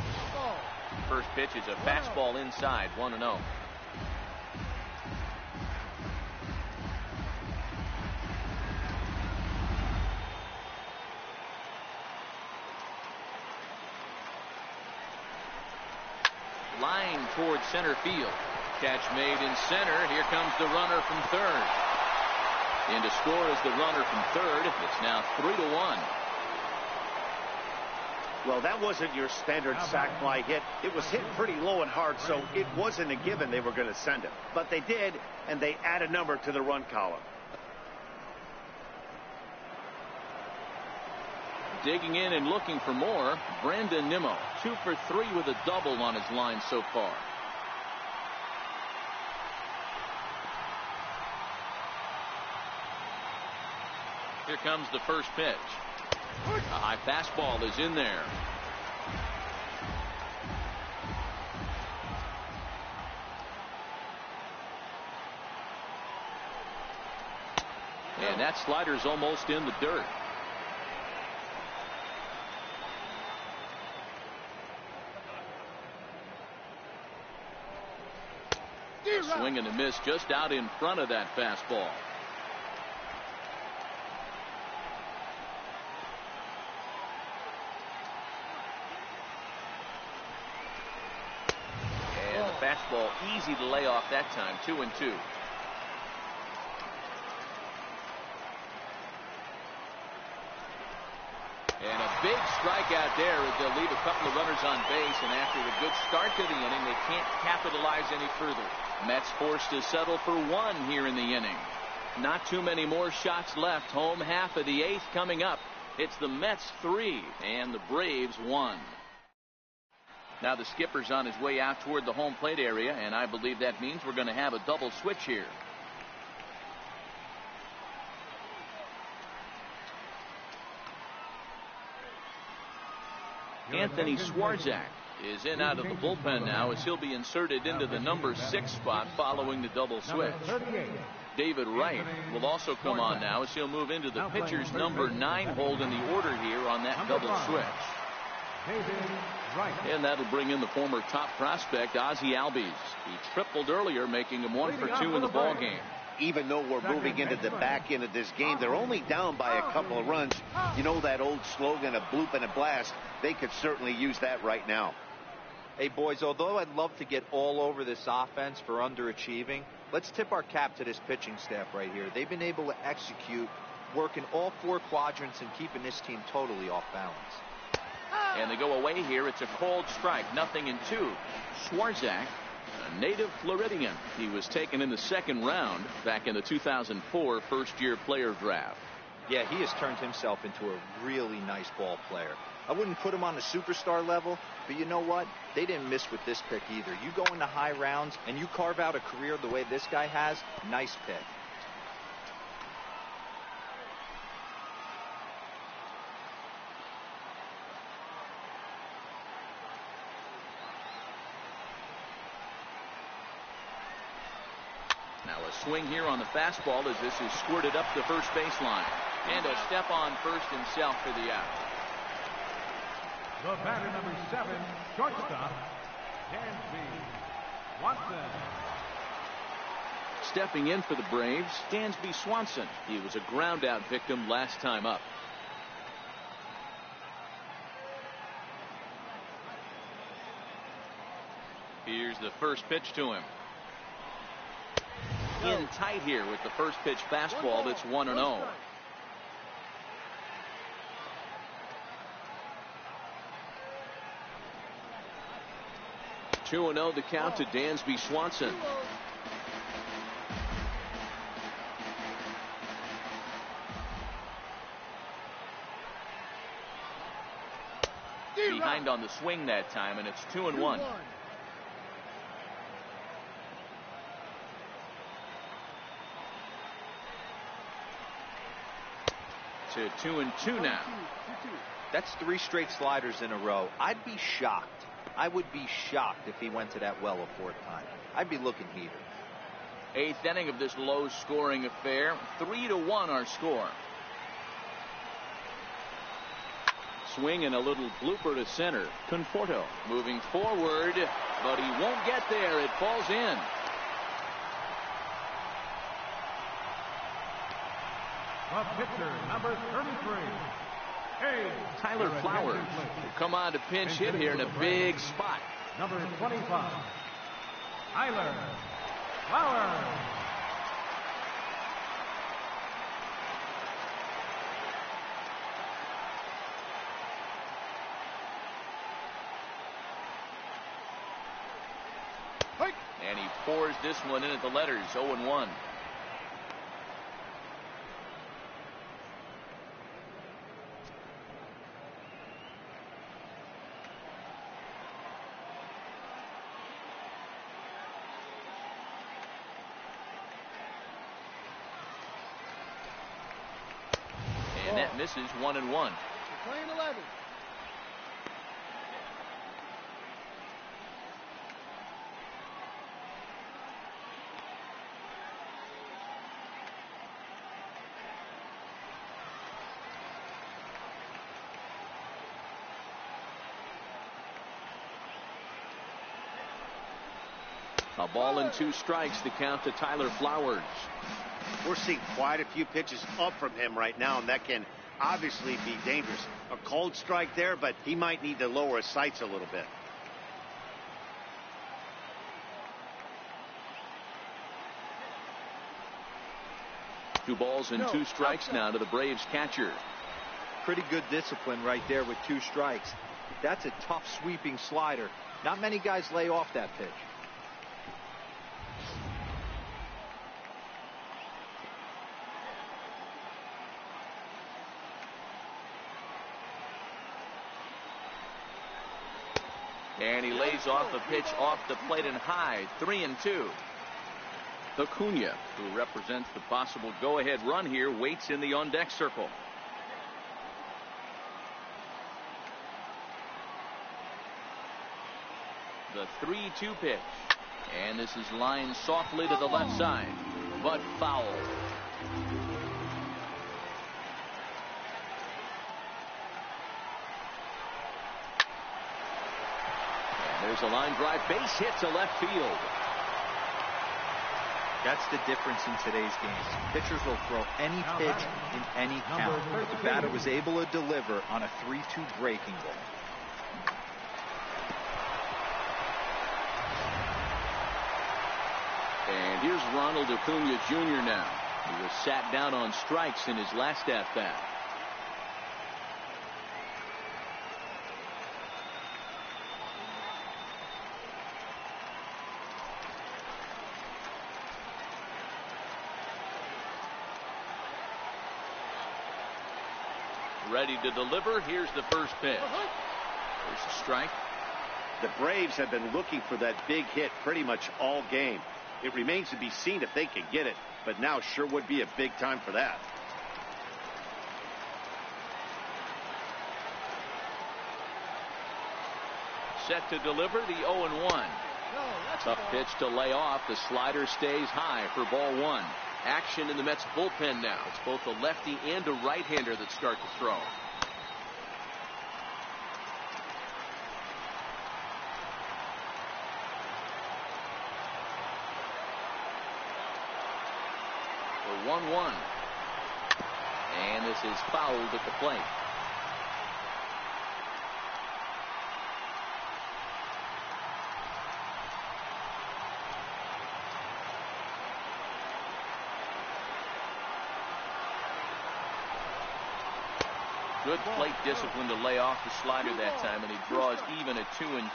First pitch is a fastball inside. 1-0. line towards center field. Catch made in center. Here comes the runner from third. In to score is the runner from third. It's now 3-1. Well, that wasn't your standard sac fly hit. It was hit pretty low and hard, so it wasn't a given they were going to send it. But they did, and they add a number to the run column. Digging in and looking for more, Brandon Nimmo, 2 for 3 with a double on his line so far. Here comes the first pitch. A high fastball is in there. And that slider's almost in the dirt. Swing and a miss just out in front of that fastball. And the fastball easy to lay off that time. 2-2. And a big strikeout there as they'll leave a couple of runners on base, and after a good start to the inning, they can't capitalize any further. Mets forced to settle for 1 here in the inning. Not too many more shots left. Home half of the 8th coming up. It's the Mets 3 and the Braves 1. Now the skipper's on his way out toward the home plate area, and I believe that means we're going to have a double switch here. Anthony Swarzak is in out of the bullpen now as he'll be inserted into the number 6 spot following the double switch. David Wright will also come on now as he'll move into the pitcher's number 9 hold in the order here on that double switch. And that'll bring in the former top prospect Ozzie Albies. He tripled earlier, making him 1 for 2 in the ballgame. Even though we're moving into the back end of this game, they're only down by a couple of runs. You know that old slogan, a bloop and a blast? They could certainly use that right now. Hey, boys, although I'd love to get all over this offense for underachieving, let's tip our cap to this pitching staff right here. They've been able to execute, working all 4 quadrants and keeping this team totally off balance. And they go away here. It's a cold strike. 0-2. Swarzak, a native Floridian. He was taken in the 2nd round back in the 2004 first-year player draft. Yeah, he has turned himself into a really nice ball player. I wouldn't put him on the superstar level, but you know what? They didn't miss with this pick either. You go into high rounds and you carve out a career the way this guy has, nice pick. Now a swing here on the fastball as this is squirted up the first baseline. And a step on first himself for the out. The batter, number 7, shortstop, Dansby Swanson. Stepping in for the Braves, Dansby Swanson. He was a ground out victim last time up. Here's the first pitch to him. In tight here with the first pitch fastball that's 1-0. 2-0 the count to Dansby Swanson. Behind on the swing that time, and it's 2-1. To 2-2 now. That's 3 straight sliders in a row. I'd be shocked. I would be shocked if he went to that well a 4th time. I'd be looking heated. 8th inning of this low-scoring affair. 3-1 our score. Swing and a little blooper to center. Conforto moving forward, but he won't get there. It falls in. The pitcher, number 33. Tyler Flowers will come on to pinch hit here in a big spot. number 25, Tyler Flowers. And he pours this one in at the letters, 0-1. And that misses, 1-1. Playing 11. A ball and 2 strikes to count to Tyler Flowers. We're seeing quite a few pitches up from him right now, and that can obviously be dangerous. A cold strike there, but he might need to lower his sights a little bit. Two balls and 2 strikes now to the Braves catcher. Pretty good discipline right there with 2 strikes. That's a tough sweeping slider. Not many guys lay off that pitch. And he lays off a pitch off the plate and high, 3-2. Acuna, who represents the possible go-ahead run here, waits in the on-deck circle. The 3-2 pitch. And this is lined softly to the left side, but foul. There's a line drive, base hit to left field. That's the difference in today's games. Pitchers will throw any pitch in any count. The batter was able to deliver on a 3-2 breaking ball. And here's Ronald Acuna Jr. now. He was sat down on strikes in his last at-bat. Ready to deliver. Here's the first pitch. There's a strike. The Braves have been looking for that big hit pretty much all game. It remains to be seen if they can get it, but now sure would be a big time for that. Set to deliver the 0-1. Tough pitch to lay off. The slider stays high for ball 1. Action in the Mets bullpen now. It's both a lefty and a right-hander that start to throw. The 1-1. And this is fouled at the plate. Good plate discipline to lay off the slider that time, and he draws even at 2-2.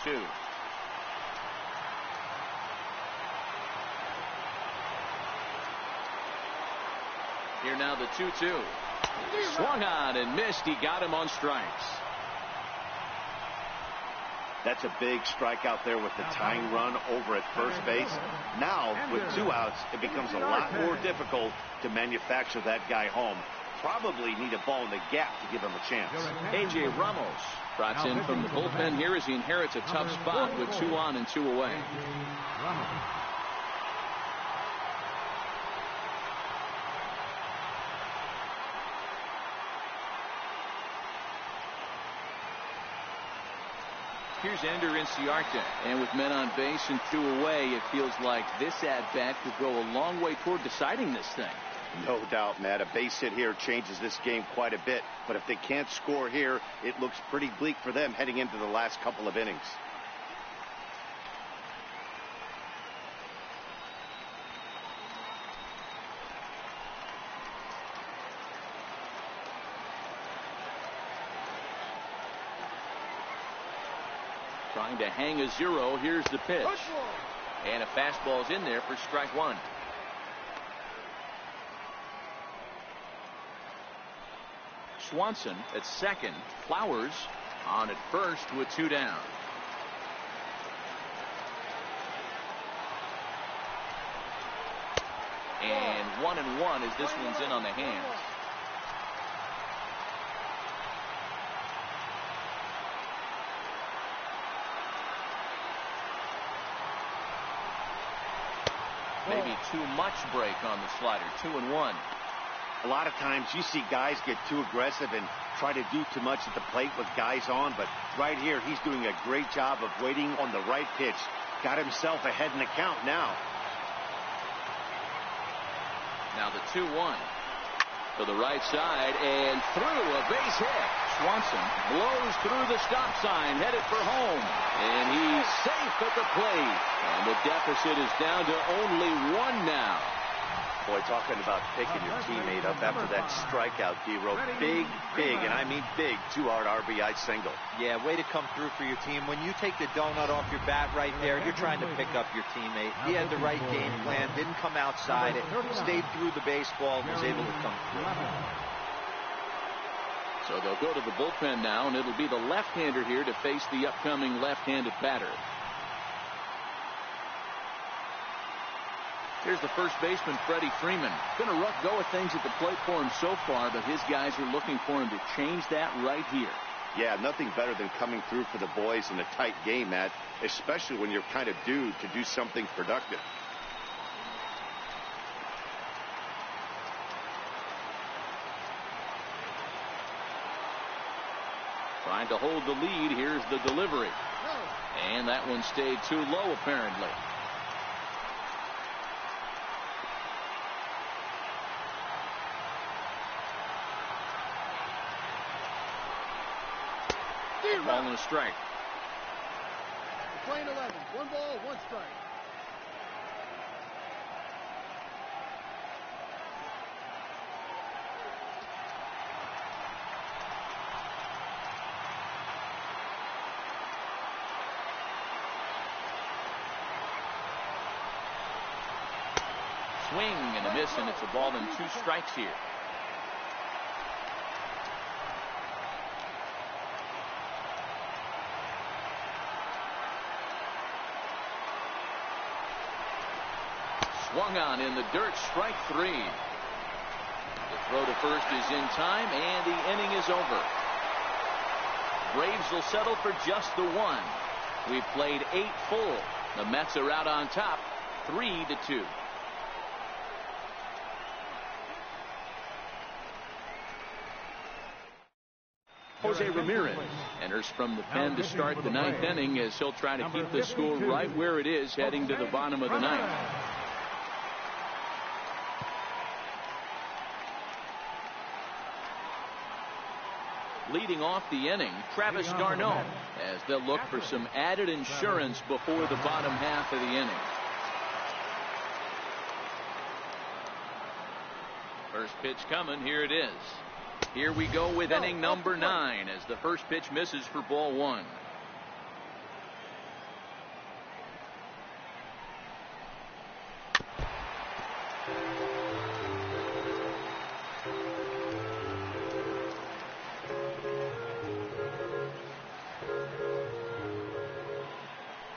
Here now the 2-2. Swung on and missed. He got him on strikes. That's a big strikeout there with the tying run over at first base. Now, with 2 outs, it becomes a lot more difficult to manufacture that guy home. Probably need a ball in the gap to give him a chance. A.J. Ramos brought in from the bullpen here as he inherits a tough spot with 2 on and 2 away. Here's Ender Inciarte, and with men on base and 2 away, it feels like this at-bat could go a long way toward deciding this thing. No doubt, Matt. A base hit here changes this game quite a bit, but if they can't score here, it looks pretty bleak for them heading into the last couple of innings. trying to hang a zero. Here's the pitch. And a fastball's in there for strike one. Swanson at second. Flowers on at first with 2 down. And 1-1 as this one's in on the hands. Maybe too much break on the slider. 2-1. A lot of times you see guys get too aggressive and try to do too much at the plate with guys on, but right here he's doing a great job of waiting on the right pitch. Got himself ahead in the count now. Now the 2-1 to the right side and through a base hit. Swanson blows through the stop sign, headed for home, and he's safe at the plate. And the deficit is down to only 1 now. Boy, talking about picking your teammate up after that strikeout, D-Row. Big, and I mean big, 2-out RBI single. Yeah, way to come through for your team. When you take the donut off your bat right there, you're trying to pick up your teammate. He had the right game plan, didn't come outside it, stayed through the baseball, and was able to come through. So they'll go to the bullpen now, and it'll be the left-hander here to face the upcoming left-handed batter. Here's the first baseman, Freddie Freeman. Been a rough go of things at the plate for him so far, but his guys are looking for him to change that right here. Yeah, nothing better than coming through for the boys in a tight game, Matt, especially when you're kind of due to do something productive. Trying to hold the lead. Here's the delivery. And that one stayed too low, apparently. Ball and a strike. Playing 11. 1 ball, 1 strike. Swing and a miss, and it's a ball and 2 strikes here. Swung on in the dirt, strike 3. The throw to first is in time, and the inning is over. Braves will settle for just the 1. We've played 8 full. The Mets are out on top, 3-2. Jose Ramirez enters from the pen to start the 9th inning as he'll try to keep the score right where it is heading to the bottom of the 9th. Leading off the inning, Travis d'Arnaud, as they'll look for some added insurance before the bottom half of the inning. First pitch coming. Here it is. Here we go with inning number 9 as the first pitch misses for ball 1.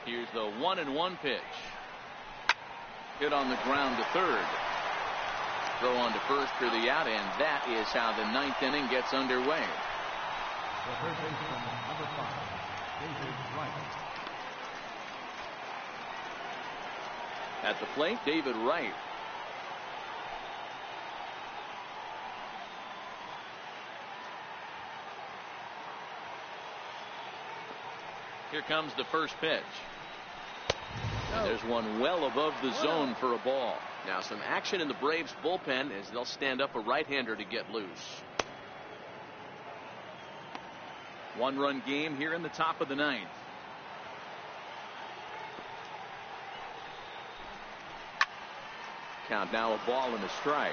Here's the 1-1 pitch. Hit on the ground to third. Throw on to first for the out, and that is how the 9th inning gets underway. The third baseman, number 5, David Wright. At the plate, David Wright. Here comes the first pitch. And there's one well above the zone for a ball. Now some action in the Braves bullpen as they'll stand up a right-hander to get loose. 1-run game here in the top of the 9th. Count now a ball and a strike.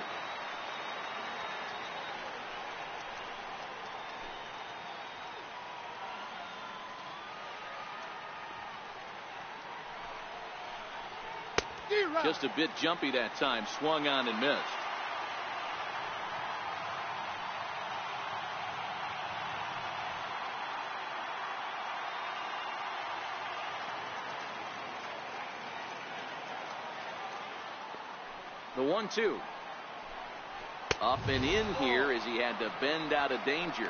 Just a bit jumpy that time. Swung on and missed. The 1-2. Up and in here as he had to bend out of danger.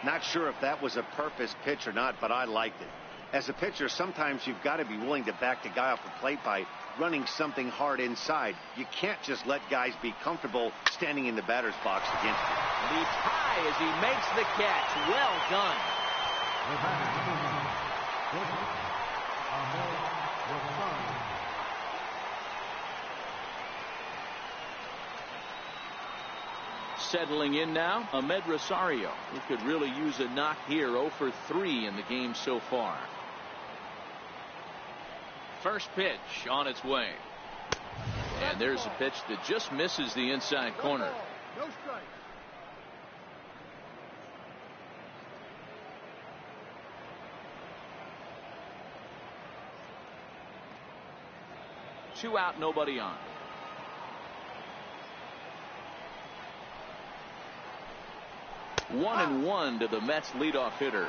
Not sure if that was a purpose pitch or not, but I liked it. As a pitcher, sometimes you've got to be willing to back the guy off the plate by running something hard inside. You can't just let guys be comfortable standing in the batter's box against you. Leaps high as he makes the catch. Well done. Settling in now, Ahmed Rosario, who could really use a knock here. 0 for 3 in the game so far. First pitch on its way. And there's a pitch that just misses the inside corner. No strike. Two out, nobody on. One and one to the Mets leadoff hitter.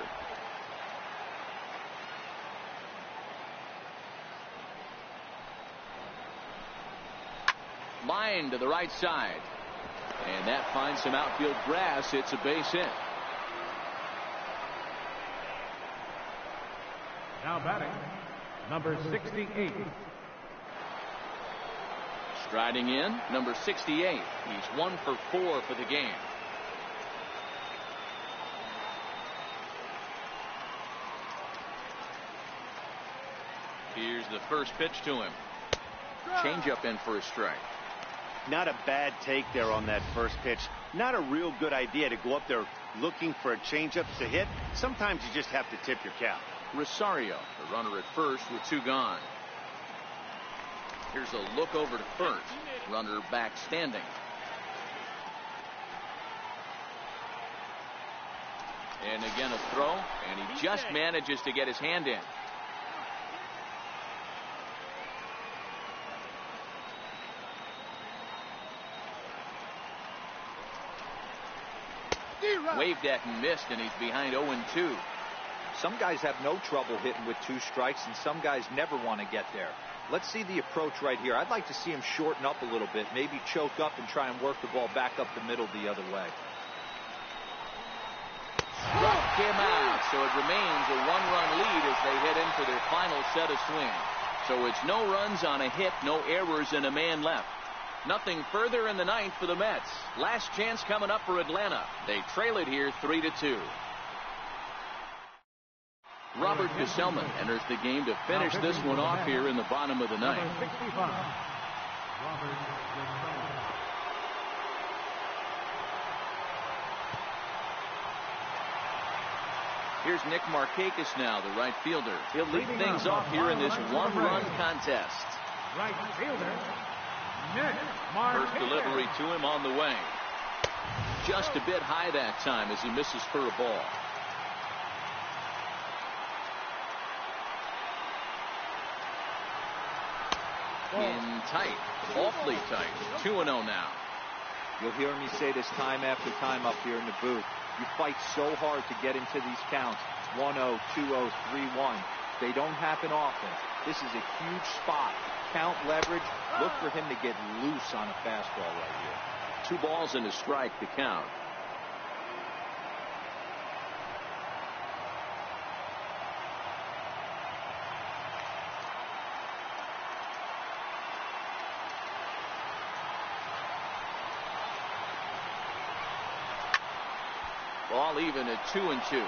Line to the right side. And that finds some outfield grass. It's a base hit. Now batting, number 68. Striding in, number 68. He's 1 for 4 for the game. Here's the first pitch to him. Changeup in for a strike. Not a bad take there on that first pitch. Not a real good idea to go up there looking for a changeup to hit. Sometimes you just have to tip your cap. Rosario, the runner at first with 2 gone. Here's a look over to first. Runner back standing. And again a throw, and he just manages to get his hand in. Waved at and missed, and he's behind 0-2. Some guys have no trouble hitting with 2 strikes, and some guys never want to get there. Let's see the approach right here. I'd like to see him shorten up a little bit, maybe choke up and try and work the ball back up the middle the other way. Struck him out, so it remains a 1-run lead as they head in for their final set of swings. So it's no runs on a hit, no errors, and a man left. Nothing further in the 9th for the Mets. Last chance coming up for Atlanta. They trail it here 3-2. Robert Gesellman enters the game to finish this one off here in the bottom of the 9th. Number 65, Robert Gesellman. Here's Nick Markakis now, the right fielder. He'll lead things off here in this 1-run contest. Right fielder, Nick Markakis. First delivery to him on the way. Just a bit high that time as he misses for a ball. In tight, awfully tight. 2-0 now. You'll hear me say this time after time up here in the booth. You fight so hard to get into these counts. 1-0, 2-0, 3-1. They don't happen often. This is a huge spot. Count leverage. Look for him to get loose on a fastball right here. 2 balls and a strike to count. Ball even at 2-2.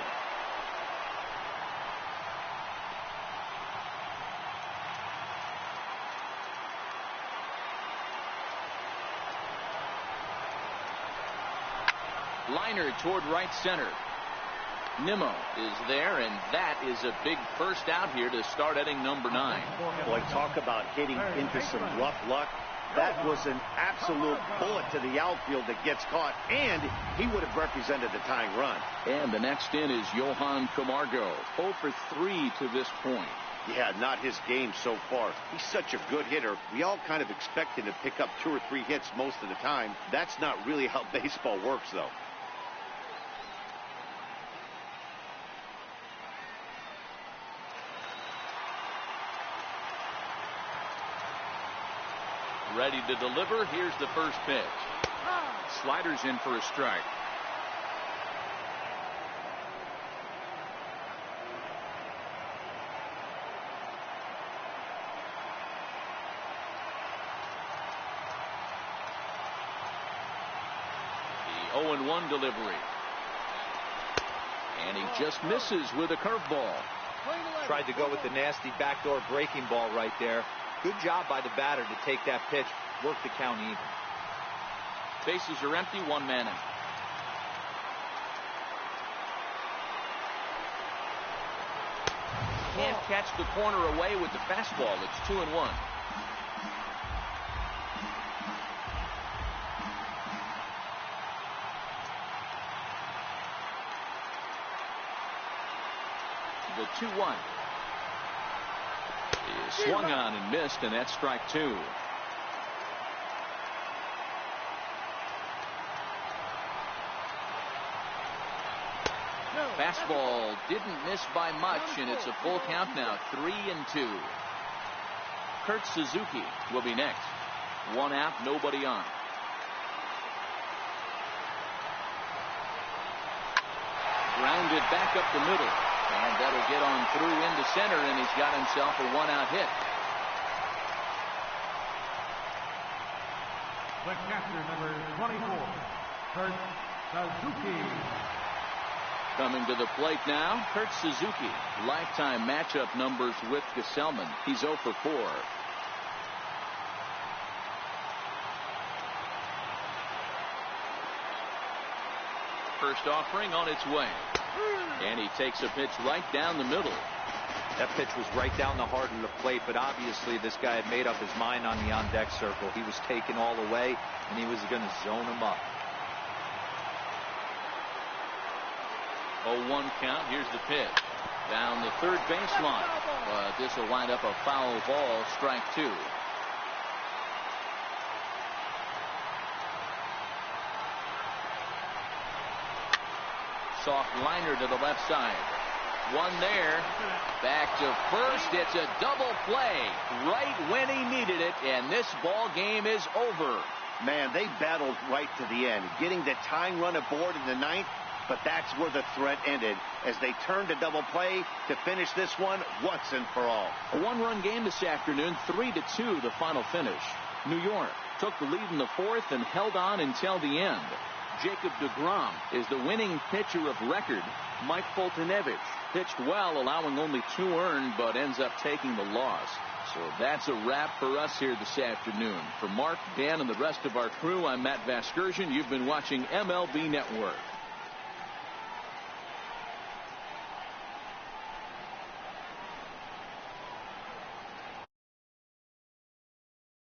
Liner toward right center. Nimmo is there, and that is a big first out here to start inning number 9. Boy, talk about hitting into some rough luck. That was an absolute bullet to the outfield that gets caught, and he would have represented the tying run. And the next in is Johan Camargo, 0 for 3 to this point. Yeah, not his game so far. He's such a good hitter. We all kind of expect him to pick up 2 or 3 hits most of the time. That's not really how baseball works, though. Ready to deliver. Here's the first pitch. Sliders in for a strike. The 0-1 delivery. And he just misses with a curveball. Tried to go with the nasty backdoor breaking ball right there. Good job by the batter to take that pitch, work the count even. Bases are empty, 1 man out. Can't catch the corner away with the fastball. It's 2-1. The 2-1. He swung on and missed, and that's strike 2. Fastball didn't miss by much, and it's a full count now, 3-2. Kurt Suzuki will be next. 1 out, nobody on. Grounded back up the middle, and that'll get on through into center, and he's got himself a 1-out hit. The catcher, number 24, Kurt Suzuki. Coming to the plate now, Kurt Suzuki. Lifetime matchup numbers with Gesellman. He's 0 for 4. First offering on its way. And he takes a pitch right down the middle. That pitch was right down the heart of the plate, but obviously this guy had made up his mind on the on-deck circle. He was taken all the way, and he was going to zone him up. 0-1 count. Here's the pitch. Down the third baseline. But this will wind up a foul ball, strike 2. Soft liner to the left side. 1 there. Back to first. It's a double play right when he needed it, and this ball game is over. Man, they battled right to the end, getting the tying run aboard in the 9th. But that's where the threat ended as they turned to double play to finish this one once and for all. A 1-run game this afternoon, 3-2 the final finish. New York took the lead in the 4th and held on until the end. Jacob deGrom is the winning pitcher of record. Mike Foltynewicz pitched well, allowing only 2 earned, but ends up taking the loss. So that's a wrap for us here this afternoon. For Mark, Dan, and the rest of our crew, I'm Matt Vasgersian. You've been watching MLB Network.